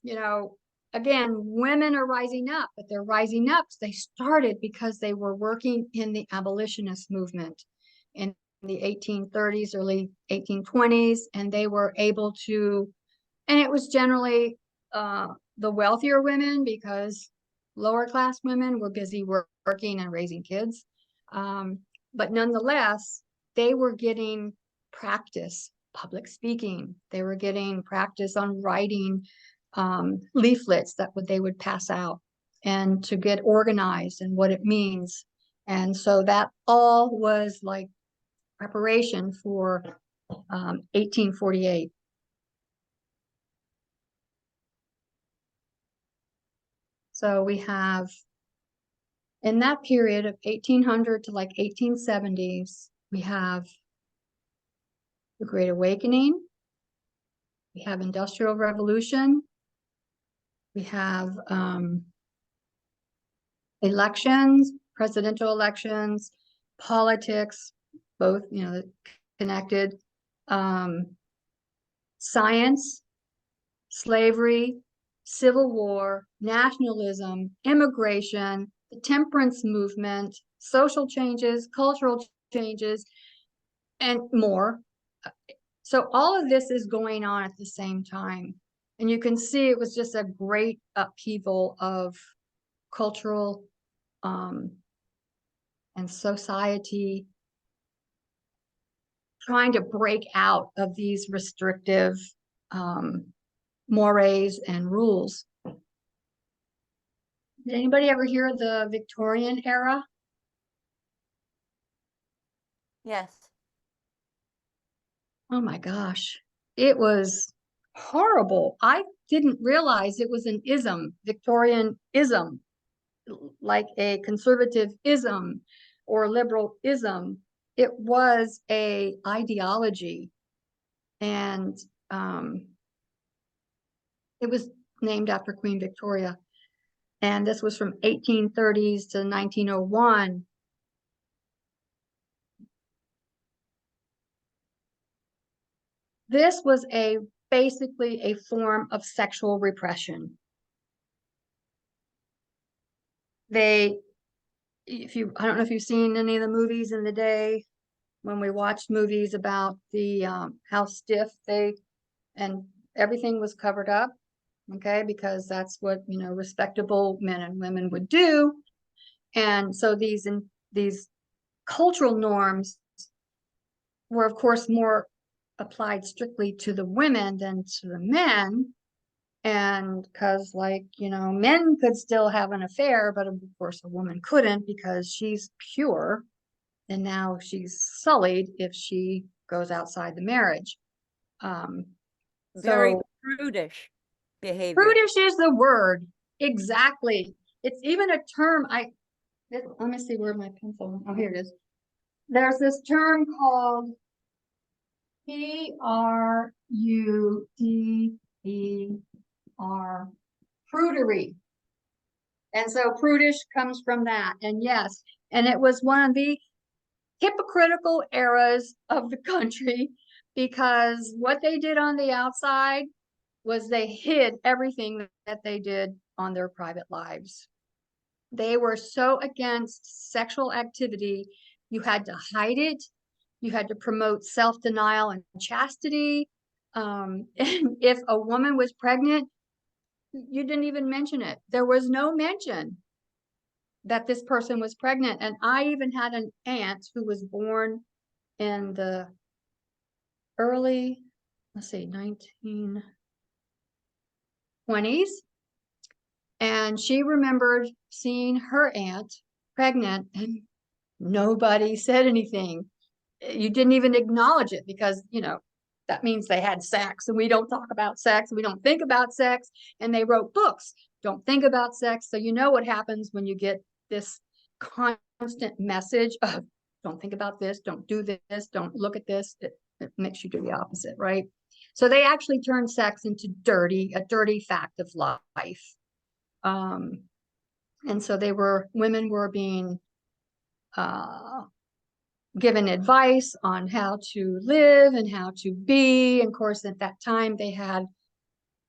you know, again, women are rising up, but they're rising up. They started because they were working in the abolitionist movement in the 1830s, early 1820s, and they were able to, and it was generally the wealthier women, because lower class women were busy working and raising kids. But nonetheless, they were getting practice public speaking. They were getting practice on writing leaflets that they would pass out, and to get organized and what it means. And so that all was like preparation for 1848. So we have, in that period of 1800 to like 1870s, we have the Great Awakening, we have Industrial Revolution, we have elections, presidential elections, politics, both, you know, connected, science, slavery, Civil War, nationalism, immigration, the temperance movement, social changes, cultural changes, and more. So all of this is going on at the same time. And you can see it was just a great upheaval of cultural and society trying to break out of these restrictive mores and rules. Did anybody ever hear of the Victorian era? Yes. Oh my gosh, it was horrible. I didn't realize it was an ism, Victorian ism, like a conservative ism or liberal ism. It was a ideology, and it was named after Queen Victoria. And this was from 1830s to 1901. This was basically a form of sexual repression. I don't know if you've seen any of the movies in the day, when we watched movies about the how stiff and everything was covered up, okay, because that's what, you know, respectable men and women would do. And so these cultural norms were, of course, more applied strictly to the women than to the men. And because, like, you know, men could still have an affair, but of course a woman couldn't, because she's pure, and now she's sullied if she goes outside the marriage. Very So prudish behavior. prudish is the word. Exactly. It's even a term. Let me see where my pencil. Oh, here it is. There's this term called P-R-U-D-E-R, prudery. And so prudish comes from that. And yes, and it was one of the hypocritical eras of the country, because what they did on the outside was they hid everything that they did on their private lives. They were so against sexual activity, you had to hide it. You had to promote self-denial and chastity. And if a woman was pregnant, you didn't even mention it. There was no mention that this person was pregnant. And I even had an aunt who was born in the early, 1920s. And she remembered seeing her aunt pregnant, and nobody said anything. You didn't even acknowledge it, because, you know, that means they had sex, and we don't talk about sex. We don't think about sex. And they wrote books, don't think about sex. So you know what happens when you get this constant message of don't think about this, don't do this, don't look at this. It makes you do the opposite, right? So they actually turned sex into a dirty fact of life. And so women were being given advice on how to live and how to be. And of course, at that time, they had,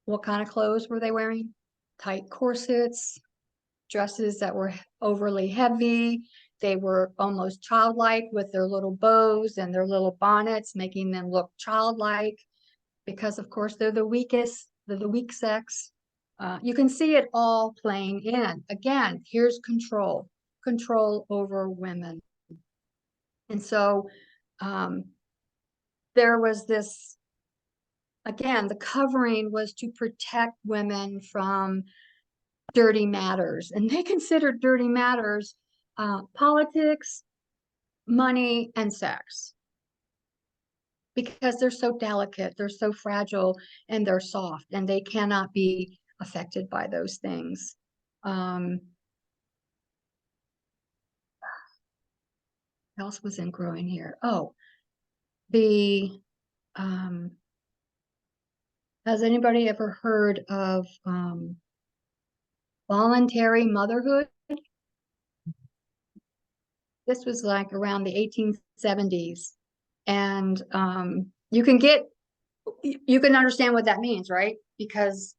what kind of clothes were they wearing? Tight corsets, dresses that were overly heavy. They were almost childlike with their little bows and their little bonnets, making them look childlike, because of course they're the weakest, they're the weak sex. You can see it all playing in. Again, here's control over women. And so there was this, again, the covering was to protect women from dirty matters. And they considered dirty matters politics, money, and sex, because they're so delicate, they're so fragile, and they're soft, and they cannot be affected by those things. What else was in growing here? Oh, has anybody ever heard of voluntary motherhood? This was like around the 1870s. And you can understand what that means, right? Because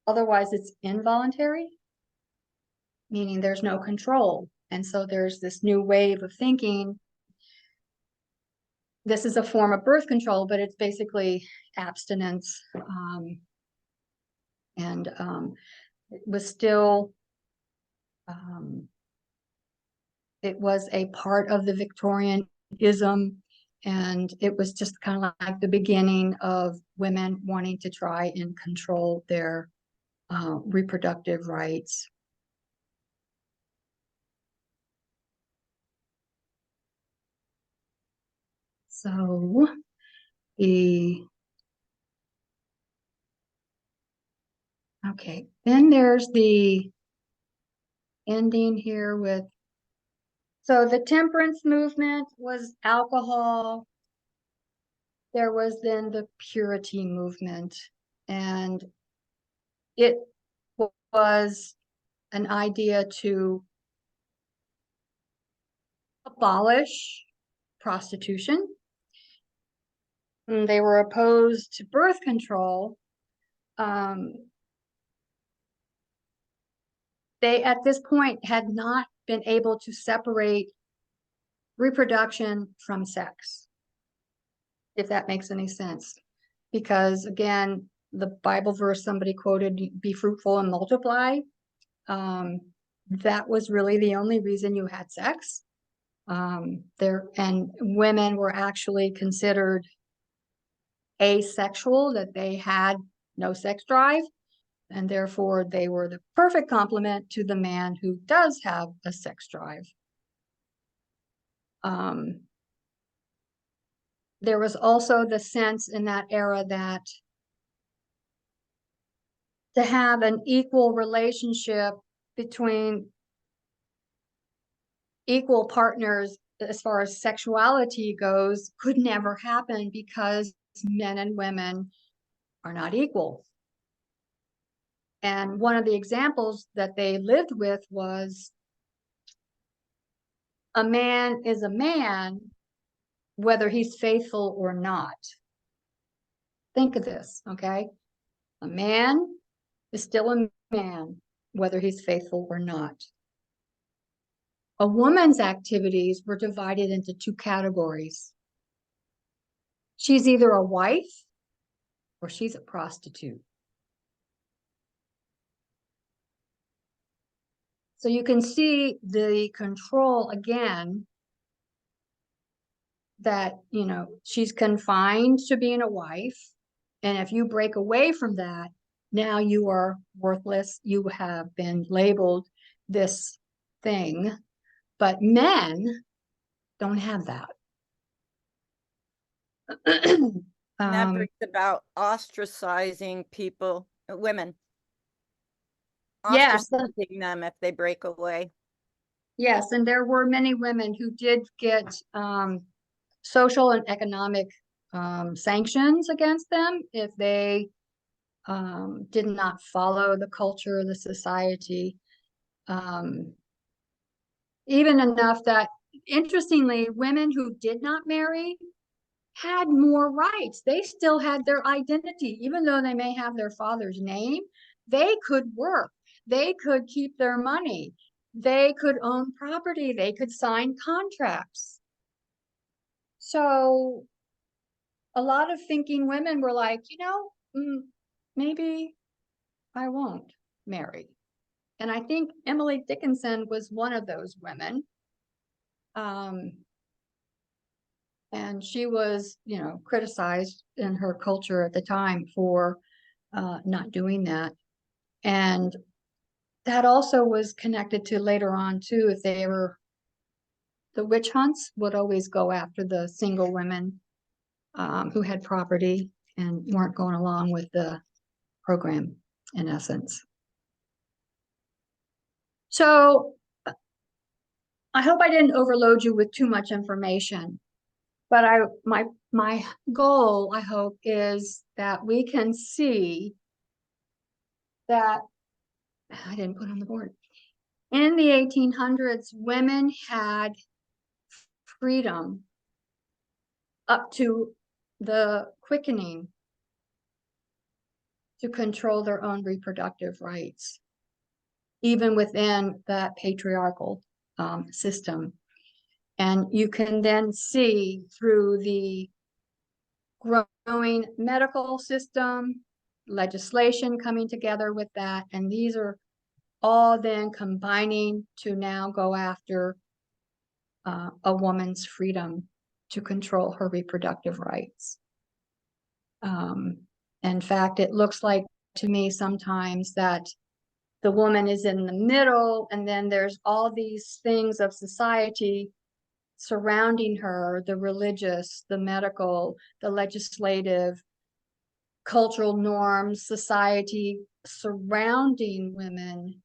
otherwise it's involuntary, meaning there's no control. And so there's this new wave of thinking. This is a form of birth control, but it's basically abstinence. It was still, it was a part of the Victorianism, and it was just kind of like the beginning of women wanting to try and control their reproductive rights. So okay, then there's the ending here with, so the temperance movement was alcohol. There was then the purity movement, and it was an idea to abolish prostitution. And they were opposed to birth control. They, at this point, had not been able to separate reproduction from sex, if that makes any sense. Because again, the Bible verse somebody quoted, be fruitful and multiply. That was really the only reason you had sex. And women were actually considered asexual, that they had no sex drive, and therefore they were the perfect complement to the man who does have a sex drive. There was also the sense in that era that to have an equal relationship between equal partners as far as sexuality goes could never happen because men and women are not equal. And one of the examples that they lived with was a man is a man, whether he's faithful or not. Think of this, okay? A man is still a man, whether he's faithful or not. A woman's activities were divided into two categories. She's either a wife or she's a prostitute. So you can see the control again, that, you know, she's confined to being a wife. And if you break away from that, now you are worthless. You have been labeled this thing. But men don't have that. And that brings about ostracizing people, women. Yes. Ostracizing them if they break away. Yes, and there were many women who did get social and economic sanctions against them if they did not follow the culture of the society. Even enough that, interestingly, women who did not marry had more rights. They still had their identity, even though they may have their father's name. They could work. They could keep their money. They could own property. They could sign contracts. So a lot of thinking women were like, you know, maybe I won't marry. And I think Emily Dickinson was one of those women. And she was, you know, criticized in her culture at the time for not doing that. And that also was connected to later on too, if they were, the witch hunts would always go after the single women who had property and weren't going along with the program, in essence. So I hope I didn't overload you with too much information, but my goal, I hope, is that we can see that I didn't put on the board. In the 1800s, women had freedom up to the quickening to control their own reproductive rights, even within that patriarchal system. And you can then see through the growing medical system, legislation coming together with that, and these are all then combining to now go after a woman's freedom to control her reproductive rights. In fact, it looks like to me sometimes that the woman is in the middle, and then there's all these things of society surrounding her, the religious, the medical, the legislative, cultural norms, society surrounding women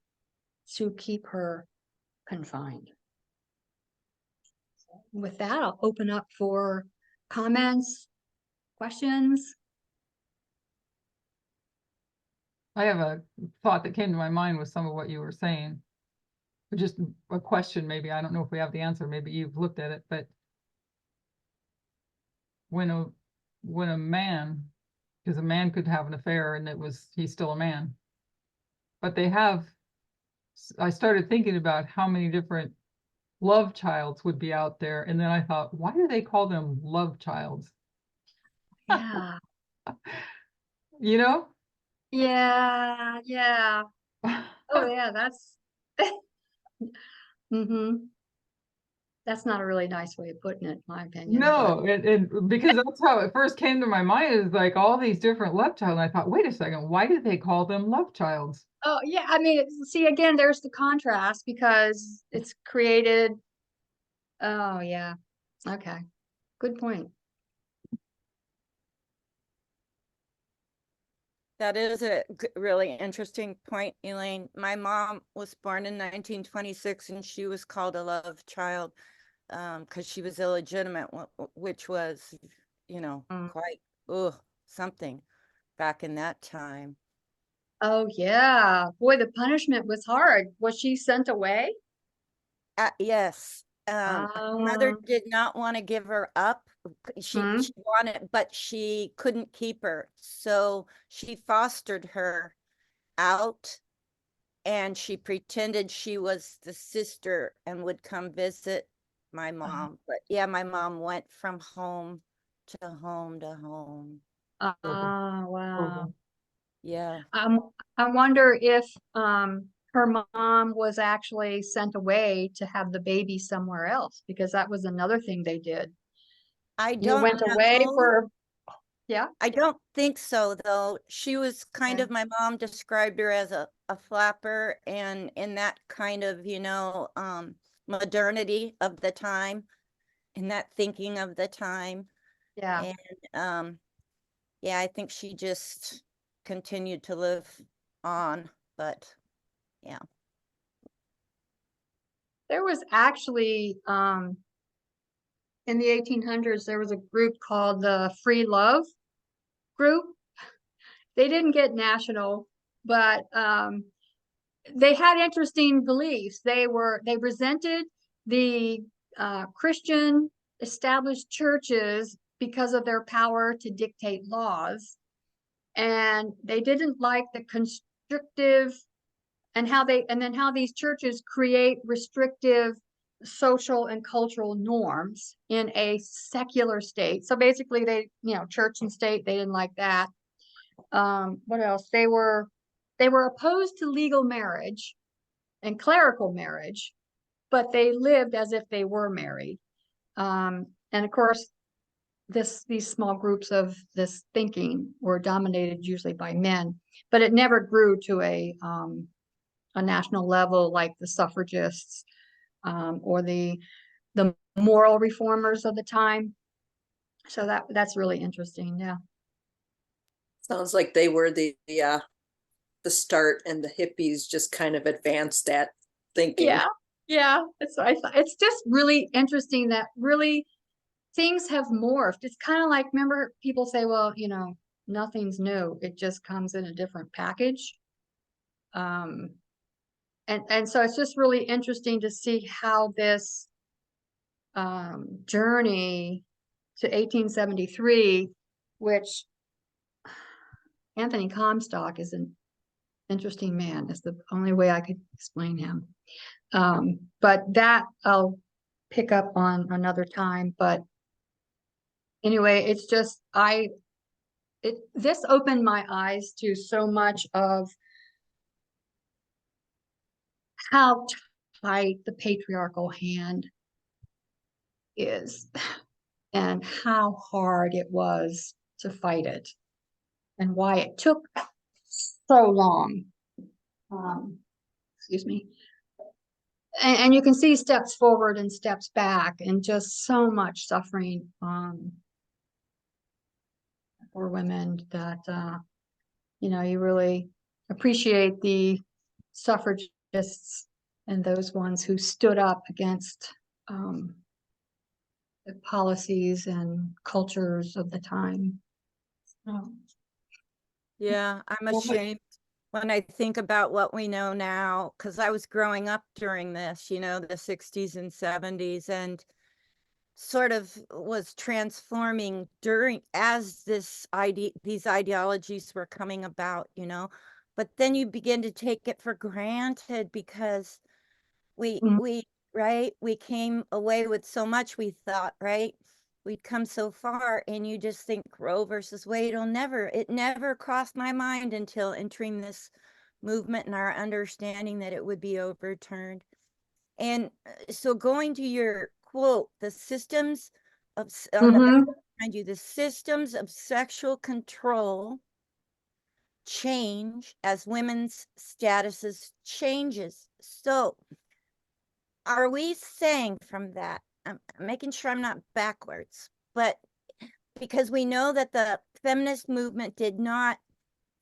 to keep her confined. With that, I'll open up for comments, questions. I have a thought that came to my mind with some of what you were saying. Just a question, maybe. I don't know if we have the answer. Maybe you've looked at it, but when a man, because a man could have an affair and he's still a man, but I started thinking about how many different love childs would be out there, and then I thought, why do they call them love childs? Yeah. You know? Yeah. Yeah. Oh yeah, that's mm-hmm. That's not a really nice way of putting it, in my opinion. No, and because that's how it first came to my mind, is like all these different love child. And I thought, wait a second, why do they call them love childs? Oh yeah, I mean, see again, there's the contrast because it's created. Oh yeah, okay, good point. That is a really interesting point, Elaine. My mom was born in 1926 and she was called a love child because she was illegitimate, which was, quite something back in that time. Oh yeah, boy, the punishment was hard. Was she sent away? Yes. Mother Ah, did not want to give her up. She hmm. wanted, but she couldn't keep her. So she fostered her out and she pretended she was the sister and would come visit my mom. But yeah, my mom went from home to home to home. Ah, Horrible. wow. Yeah. I wonder if her mom was actually sent away to have the baby somewhere else because that was another thing they did. I You don't went away know. for, yeah. I don't think so, though. She was kind Okay. of, my mom described her as a flapper and in that kind of, modernity of the time, in that thinking of the time. Yeah. And yeah, I think she just continued to live on, but yeah. There was actually in the 1800s there was a group called the Free Love Group. They didn't get national, but they had interesting beliefs. They resented the Christian established churches because of their power to dictate laws, and they didn't like the constrictive and how these churches create restrictive social and cultural norms in a secular state. So basically they, church and state, they didn't like that. What else? They were opposed to legal marriage and clerical marriage, but they lived as if they were married. And of course, these small groups of this thinking were dominated usually by men, but it never grew to a national level like the suffragists or the moral reformers of the time. So that's really interesting. Yeah. Sounds like they were the start, and the hippies just kind of advanced that thinking. Yeah. Yeah. That's what I thought. It's just really interesting that really things have morphed. It's kind of like, remember people say, well, nothing's new. It just comes in a different package. And so it's just really interesting to see how this journey to 1873, which Anthony Comstock is an interesting man. It's the only way I could explain him. But that I'll pick up on another time. But anyway, it's just this opened my eyes to so much of how tight the patriarchal hand is and how hard it was to fight it and why it took so long. Excuse me. And you can see steps forward and steps back and just so much suffering for women that you really appreciate the suffragists and those ones who stood up against the policies and cultures of the time. Yeah, I'm ashamed when I think about what we know now, because I was growing up during this, the 60s and 70s, and sort of was transforming as these ideologies were coming about, but then you begin to take it for granted because we came away with so much, we thought, right? We'd come so far, and you just think Roe versus Wade it never crossed my mind until entering this movement and our understanding that it would be overturned. And so going to your quote, the systems of, on the back behind you, the systems of sexual control change as women's statuses changes. So are we saying from that, I'm making sure I'm not backwards, but because we know that the feminist movement did not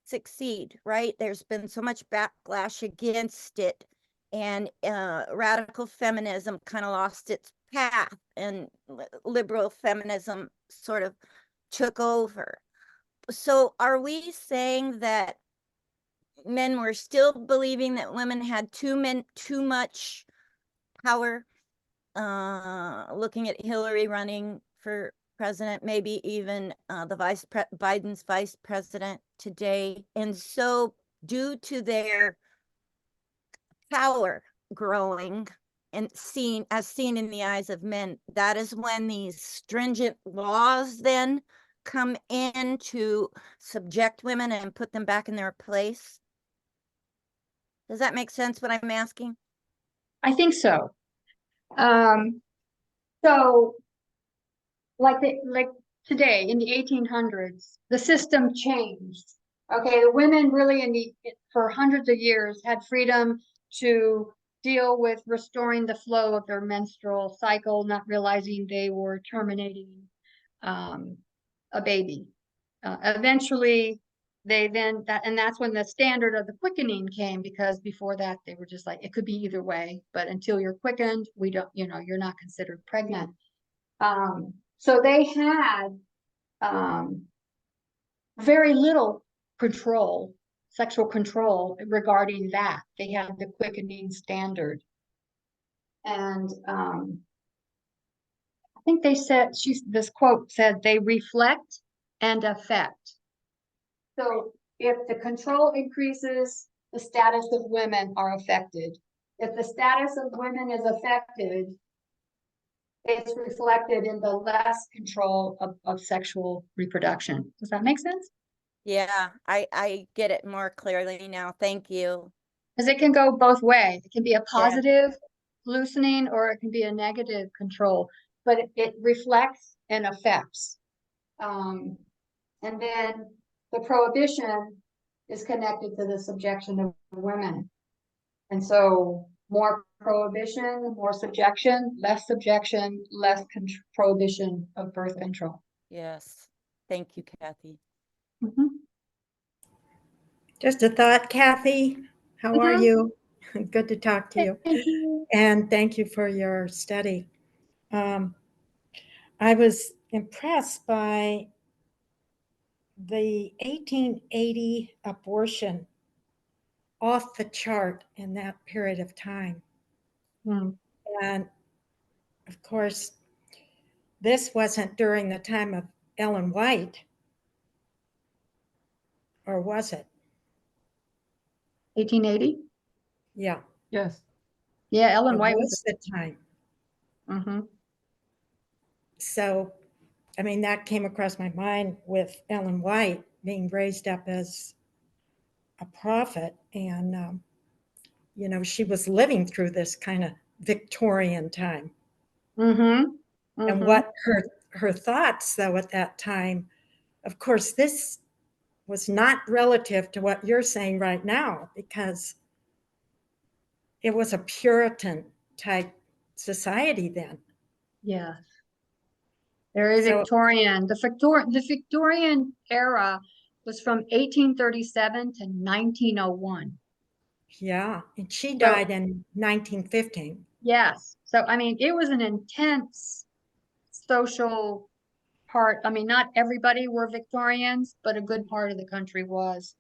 succeed, right? There's been so much backlash against it, and radical feminism kind of lost its path, and liberal feminism sort of took over. So are we saying that men were still believing that women had too much power? Looking at Hillary running for president, maybe even Biden's vice president today. And so due to their power growing and seen in the eyes of men, that is when these stringent laws then come in to subject women and put them back in their place. Does that make sense, what I'm asking? I think so. So like today in the 1800s, the system changed. Okay, the women really for hundreds of years had freedom to deal with restoring the flow of their menstrual cycle, not realizing they were terminating a baby. Eventually, that's when the standard of the quickening came, because before that they were just like, it could be either way, but until you're quickened, we don't, you're not considered pregnant. So they had very little control, sexual control regarding that. They had the quickening standard. And I think they said, this quote said, they reflect and affect. So if the control increases, the status of women are affected. If the status of women is affected, it's reflected in the less control of sexual reproduction. Does that make sense? Yeah, I get it more clearly now. Thank you. Because it can go both ways. It can be a positive loosening, or it can be a negative control, but it reflects and affects. And then the prohibition is connected to the subjection of women. And so more prohibition, more subjection, less prohibition of birth control. Yes. Thank you, Kathy. Just a thought, Kathy. How are you? Good to talk to you. Thank you. And thank you for your study. I was impressed by the 1880 abortion off the chart in that period of time. And of course, this wasn't during the time of Ellen White, or was it? 1880? Yeah. Yes. Yeah, Ellen It White was the time. So, I mean, that came across my mind with Ellen White being raised up as a prophet. And, she was living through this kind of Victorian time. And what her thoughts, though, at that time, of course, this was not relative to what you're saying right now, because it was a Puritan type society then. Yeah. Very Victorian. The Victorian era was from 1837 to 1901. Yeah, and she died in 1915. Yes. So, I mean, it was an intense social part. I mean, not everybody were Victorians, but a good part of the country was.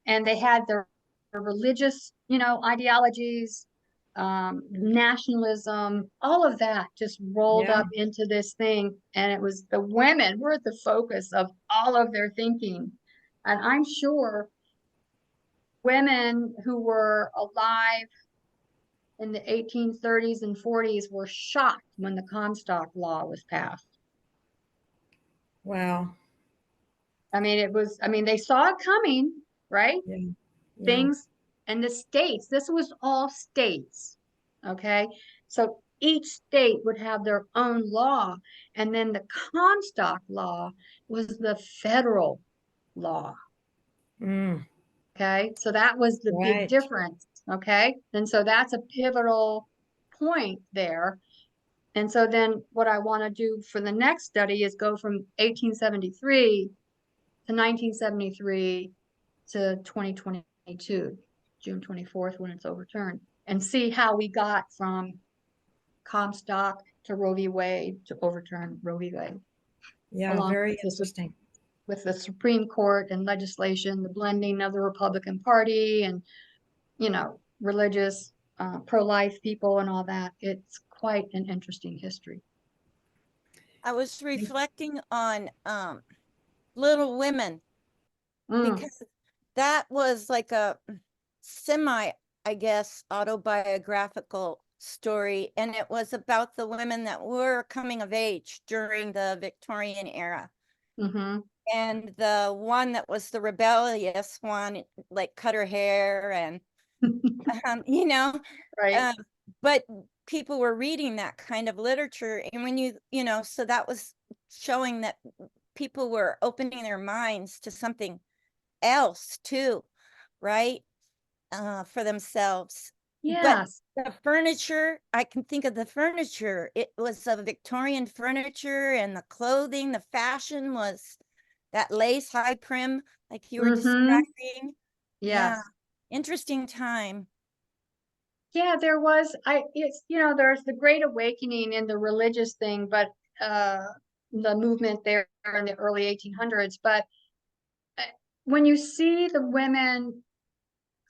And they had their religious, ideologies, nationalism, all of that just rolled Yeah. up into this thing. And it was the women were at the focus of all of their thinking. And I'm sure women who were alive in the 1830s and 40s were shocked when the Comstock law was passed. Wow. I mean, they saw it coming, right? Yeah. Yeah. Things and the states, this was all states, okay? So each state would have their own law, and then the Comstock law was the federal law, Mm, okay? So that was the big right. difference, okay? And so that's a pivotal point there. And so then what I want to do for the next study is go from 1873 to 1973 to 2022, June 24th, when it's overturned, and see how we got from Comstock to Roe v. Wade to overturn Roe v. Wade. Yeah, Along very with interesting. with the Supreme Court and legislation, the blending of the Republican Party and, religious, pro-life people and all that. It's quite an interesting history. I was reflecting on Little Women because that was like a semi, I guess, autobiographical story, and it was about the women that were coming of age during the Victorian era. Mm-hmm. And the one that was the rebellious one, like cut her hair and Right. but people were reading that kind of literature, and when so that was showing that people were opening their minds to something else too, right? For themselves. Yes. But the furniture, I can think of the furniture. It was a Victorian furniture, and the clothing, the fashion was that lace high prim, like you were describing. Yes. Yeah, interesting time. Yeah, there's the Great Awakening in the religious thing, but the movement there in the early 1800s. But when you see the women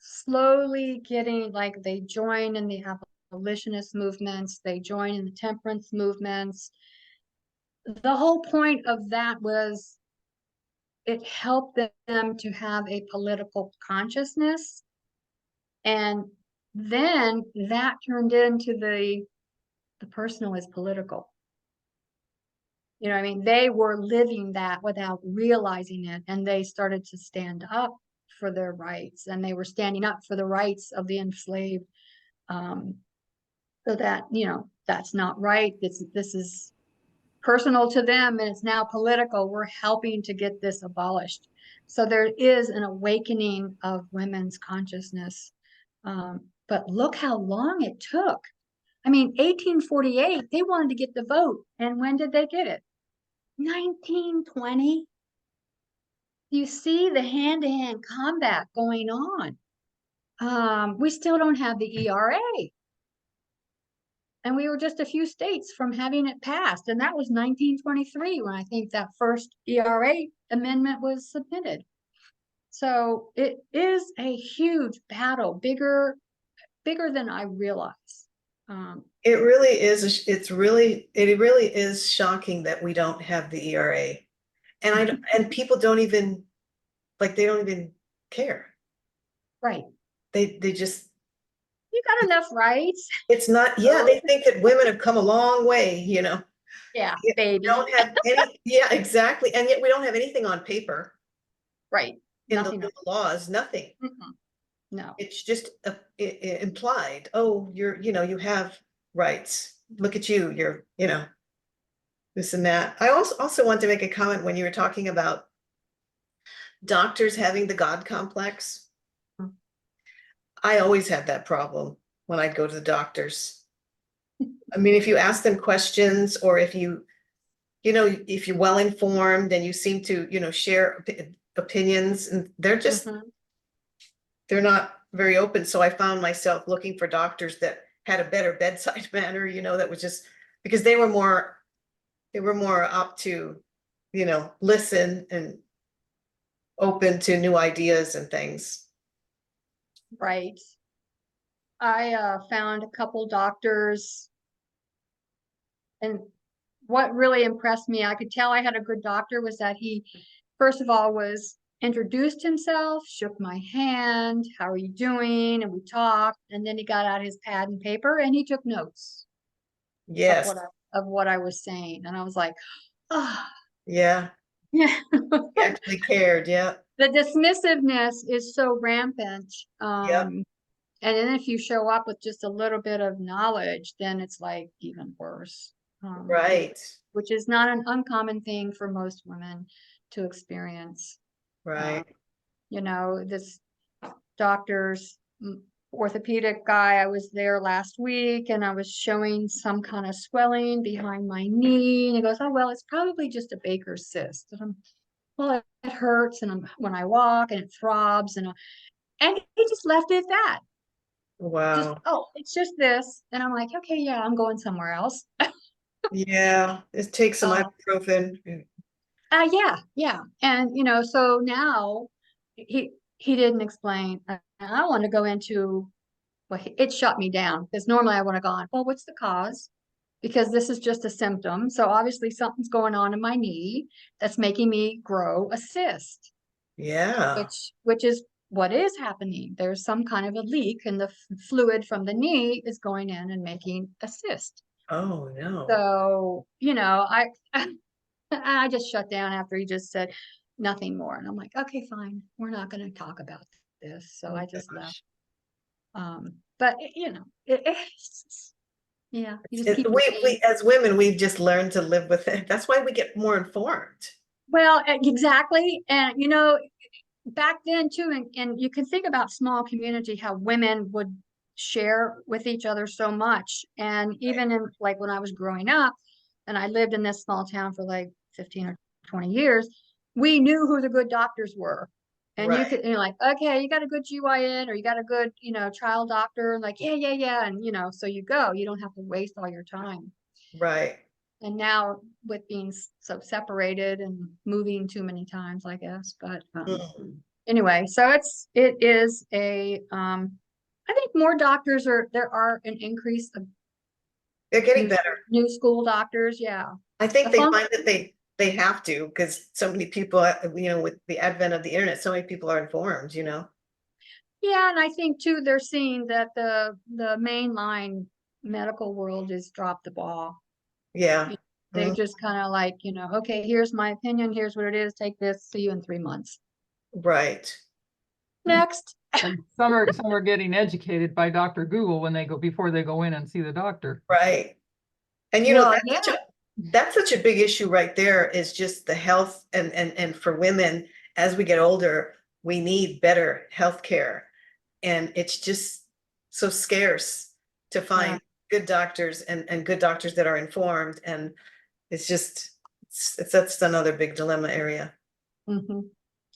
slowly getting, like, they join in the abolitionist movements, they join in the temperance movements, the whole point of that was it helped them to have a political consciousness. And then that turned into the personal is political. They were living that without realizing it, and they started to stand up for their rights, and they were standing up for the rights of the enslaved. So that, that's not right. This is personal to them, and it's now political. We're helping to get this abolished. So there is an awakening of women's consciousness. But look how long it took. 1848, they wanted to get the vote. And when did they get it? 1920. You see the hand-to-hand combat going on. We still don't have the ERA. And we were just a few states from having it passed. And that was 1923 when I think that first ERA amendment was submitted. So it is a huge battle, bigger than I realize. It really is. It really is shocking that we don't have the ERA, and people don't even care. Right. They just, you got enough rights. It's not. Yeah, they think that women have come a long way. Yeah, We baby. don't have any. Yeah, exactly. And yet we don't have anything on paper. Right. In Nothing. the laws, nothing. No. It's just implied. Oh, you have rights. Look at you. You're, this and that. I also want to make a comment when you were talking about doctors having the God complex. I always had that problem when I'd go to the doctors. If you ask them questions, or if if you're well informed and you seem to, share opinions, and they're just, they're not very open. So I found myself looking for doctors that had a better bedside manner, that was just because they were more up to, listen and open to new ideas and things. Right. I found a couple doctors, and what really impressed me, I could tell I had a good doctor, was that he, first of all, was introduced himself, shook my hand, how are you doing? And we talked, and then he got out his pad and paper and he took notes Yes, of what I was saying. And I was like, oh, yeah, yeah. he actually cared, yeah, The dismissiveness is so rampant. Yep. And then if you show up with just a little bit of knowledge, then it's like even worse. right, Which is not an uncommon thing for most women to experience. right, You know, this doctor's orthopedic guy, I was there last week and I was showing some kind of swelling behind my knee. And he goes, oh, well, it's probably just a Baker's cyst. And I'm, well, it hurts and when I walk and it throbs and he just left it at that. Just, wow, oh, it's just this. And I'm like, okay, yeah, I'm going somewhere else. yeah, it takes some Uh, ibuprofen. yeah. And so now he didn't explain. I want to go into, well, it shut me down because normally I would have gone, well, what's the cause? Because this is just a symptom. So obviously something's going on in my knee that's making me grow a cyst, Yeah, which is what is happening. There's some kind of a leak and the fluid from the knee is going in and making a cyst. oh, no, So, I just shut down after he just said nothing more. And I'm like, okay, fine. We're not going to talk about this. So Oh, I just gosh. left. But it's, yeah, you just keep your We, faith. as women, we've just learned to live with it. That's why we get more informed. Well, exactly. And back then too, and you can think about small community, how women would share with each other so much. And even in like when I was growing up and I lived in this small town for like 15 or 20 years, we knew who the good doctors were. And you Right, could, like, okay, you got a good GYN or you got a good, child doctor, like, yeah. And, so you go, you don't have to waste all your time. right. And now with being so separated and moving too many times, I guess, but, anyway, so it is I think more doctors there are an increase of They're getting better. new school doctors. Yeah. I think The they fun- find that they have to, because so many people, with the advent of the internet, so many people are informed. Yeah. And I think too, they're seeing that the mainline medical world has dropped the ball. Yeah. They Mhm. just kind of like, okay, here's my opinion. Here's what it is. Take this. See you in 3 months. Right. Next. And some are getting educated by Dr. Google when they go, before they go in and see the doctor. Right. And Well, that's such a big issue right there, is just the health, and for women, as we get older, we need better health care. And it's just so scarce to find good doctors and good doctors that are informed. And it's that's another big dilemma area. Mhm.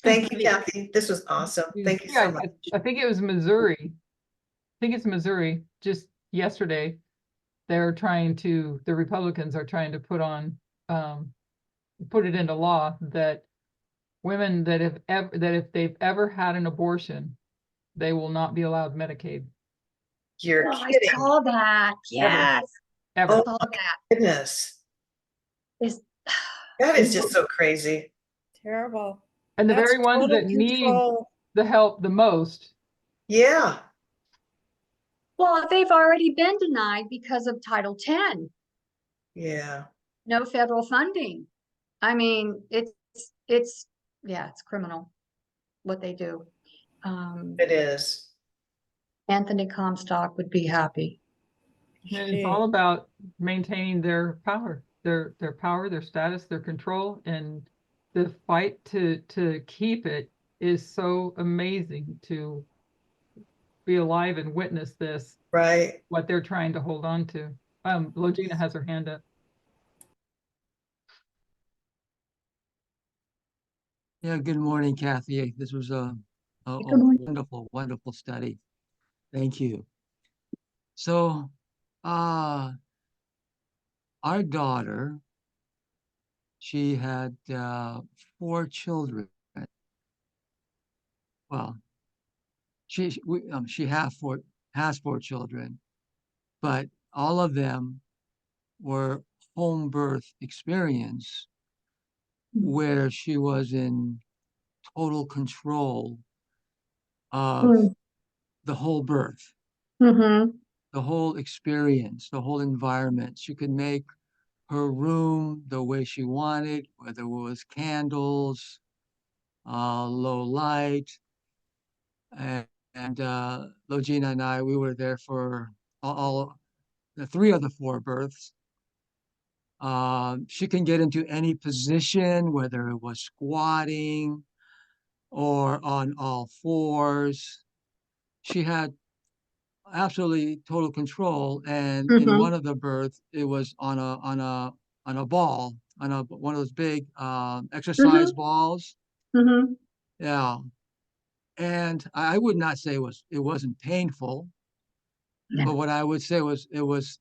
Thank you, Kathy. This was awesome. Thank you so much. I think it was Missouri. I think it's Missouri. Just yesterday, the Republicans are trying to put it into law that women that if they've ever had an abortion, they will not be allowed Medicaid. You're Oh, I kidding. saw that. Yes. Ever. Oh Saw my that. goodness. Is That is just so crazy. Terrible. And the That's very ones total that need control. the help the most. Yeah. Well, they've already been denied because of Title 10. Yeah. No federal funding. I mean, it's criminal what they do. It is. Anthony Comstock would be happy. And it's all about maintaining their power, their power, their status, their control, and the fight to keep it is so amazing to be alive and witness this, Right. what they're trying to hold on to. Logina has her hand up. Yeah, good morning, Kathy. This was a Good morning. wonderful, wonderful study. Thank you. So, our daughter, she had 4 children. Well, she has 4 children, but all of them were home birth experience where she was in total control of Mm. the whole birth, Mm-hmm. the whole experience, the whole environment. She could make her room the way she wanted, whether it was candles, low light, and Logina and I, we were there for all the 3 of the 4 births. She can get into any position, whether it was squatting or on all fours. She had absolutely total control. And in Mm-hmm. one of the births, it was on a ball, on one of those big exercise Mm-hmm. balls. Mm-hmm. Yeah. And I would not say it wasn't painful, but what I would say was it was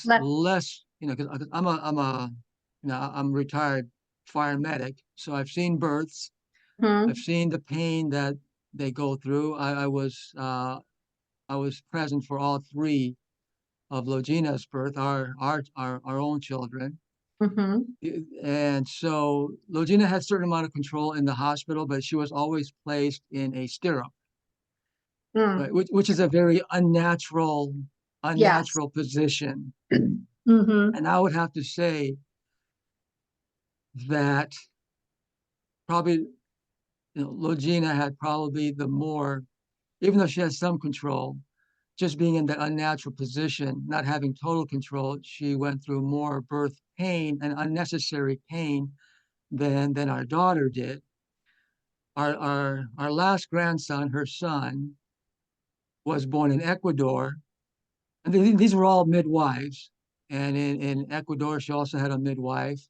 Let, less, because I'm retired fire medic, so I've seen births, mm-hmm. I've seen the pain that they go through. I was present for all 3 of Logina's birth, our own children. Mm-hmm. And so Logina had a certain amount of control in the hospital, but she was always placed in a stirrup, Mm. right? Which is a very unnatural Yes. position. Mm-hmm. And I would have to say that probably, Logina had probably the more, even though she has some control, just being in that unnatural position, not having total control, she went through more birth pain and unnecessary pain than our daughter did. Our last grandson, her son, was born in Ecuador, and these were all midwives. And in Ecuador, she also had a midwife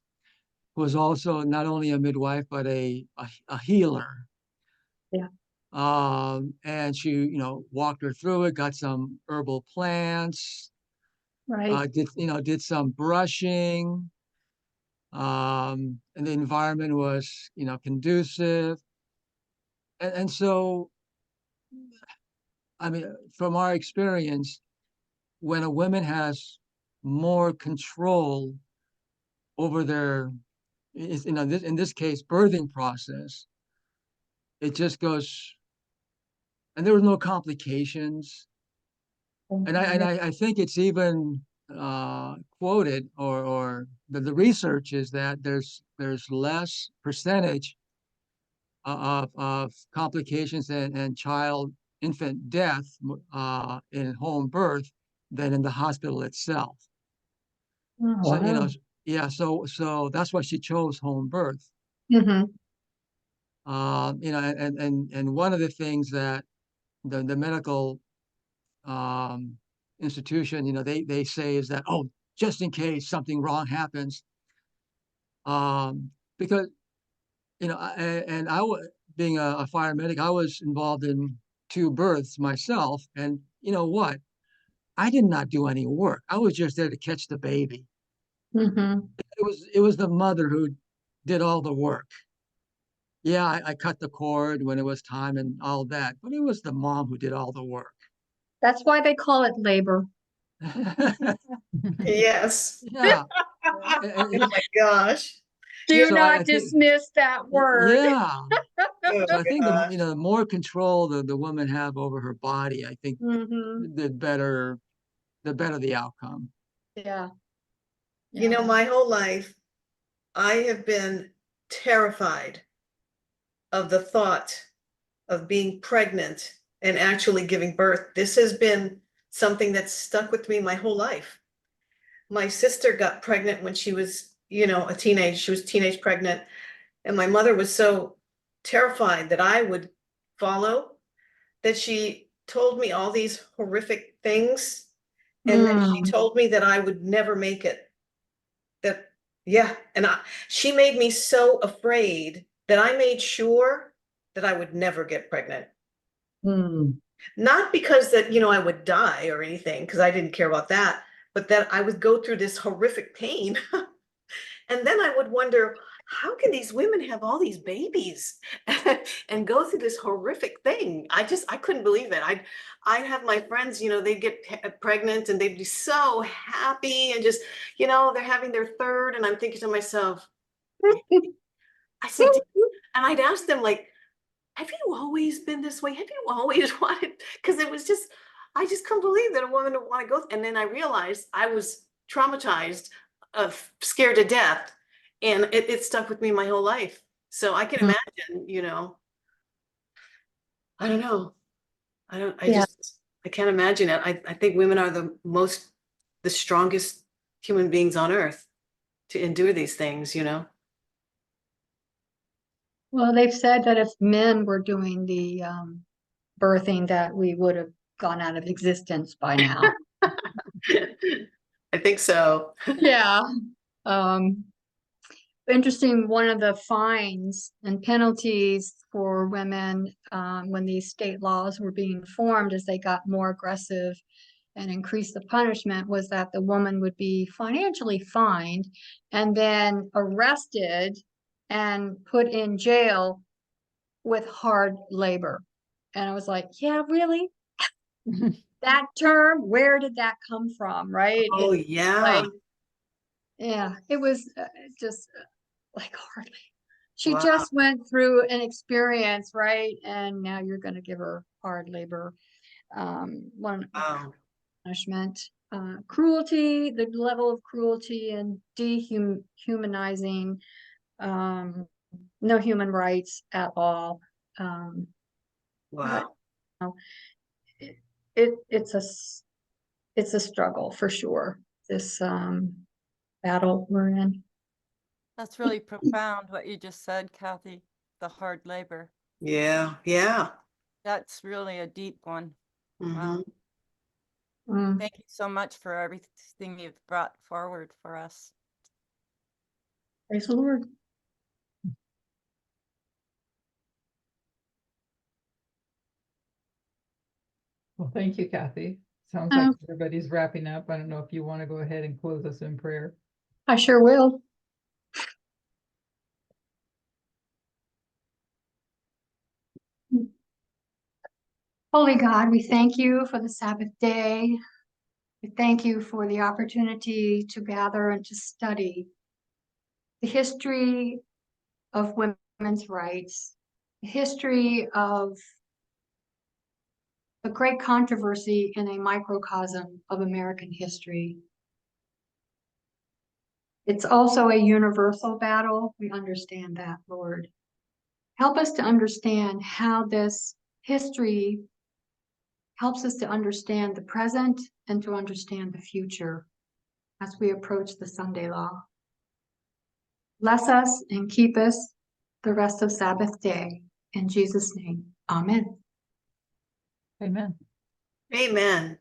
who was also not only a midwife but a healer. Yeah. And she, walked her through it, got some herbal plants, Right. did some brushing, and the environment was, conducive. And so, I mean, from our experience, when a woman has more control over their, in this case, birthing process, it just goes, and there was no complications. I think it's even quoted, or the research is that there's less percentage of complications and child infant death in home birth than in the hospital itself. Oh, So wow. yeah, so that's why she chose home birth. Mm-hmm. And one of the things that the medical um, institution, they say is that, oh, just in case something wrong happens, because and being a fire medic, I was involved in 2 births myself, and you know what? I did not do any work. I was just there to catch the baby. Mm-hmm. It was the mother who did all the work. Yeah, I cut the cord when it was time and all that, but it was the mom who did all the work. That's why they call it labor. Yes. Yeah. Oh my gosh. Do Yeah. So not I think, dismiss that word. yeah. Oh So I think gosh. the more control the women have over her body, I think Mm-hmm. the better the outcome. Yeah. You know, Yeah. my whole life, I have been terrified of the thought of being pregnant and actually giving birth. This has been something that's stuck with me my whole life. My sister got pregnant when she was, a teenage, she was teenage pregnant. And my mother was so terrified that I would follow that she told me all these horrific things. And then she Mm. told me that I would never make it. That, yeah. And she made me so afraid that I made sure that I would never get pregnant. Mm. Not because that, I would die or anything, because I didn't care about that, but that I would go through this horrific pain. And then I would wonder, how can these women have all these babies and go through this horrific thing? I couldn't believe it. I'd have my friends, you know, they'd get pregnant and they'd be so happy and just, you know, they're having their third. And I'm thinking to myself, I said, and I'd ask them like, have you always been this way? Have you always wanted? Because it was just, I just couldn't believe that a woman would want to go. And then I realized I was traumatized, scared to death. And it stuck with me my whole life. So I can imagine, you know, I don't know. Yeah. I can't imagine it. I think women are the strongest human beings on earth to endure these things, you know? Well, they've said that if men were doing the birthing, that we would have gone out of existence by now. I think so. Yeah. Interesting, one of the fines and penalties for women when these state laws were being formed as they got more aggressive and increased the punishment was that the woman would be financially fined and then arrested and put in jail with hard labor. And I was like, yeah, really? That term, where did that come from, right? Oh, It's yeah. like, yeah, it was just like hardly. She Wow. just went through an experience, right? And now you're going to give her hard labor. One Wow. punishment, cruelty, the level of cruelty and dehumanizing, no human rights at all. Wow. It's a struggle for sure. This battle we're in. That's really profound what you just said, Kathy, the hard labor. Yeah. Yeah. That's really a deep one. Mhm. Wow. Thank you so much for everything you've brought forward for us. Praise the Lord. Well, thank you, Kathy. Sounds like everybody's wrapping up. I don't know if you want to go ahead and close us in prayer. I sure will. Holy God, we thank you for the Sabbath day. We thank you for the opportunity to gather and to study the history of women's rights, the history of a great controversy in a microcosm of American history. It's also a universal battle. We understand that, Lord. Help us to understand how this history helps us to understand the present and to understand the future as we approach the Sunday law. Bless us and keep us the rest of Sabbath day. In Jesus' name, amen. Amen. Amen.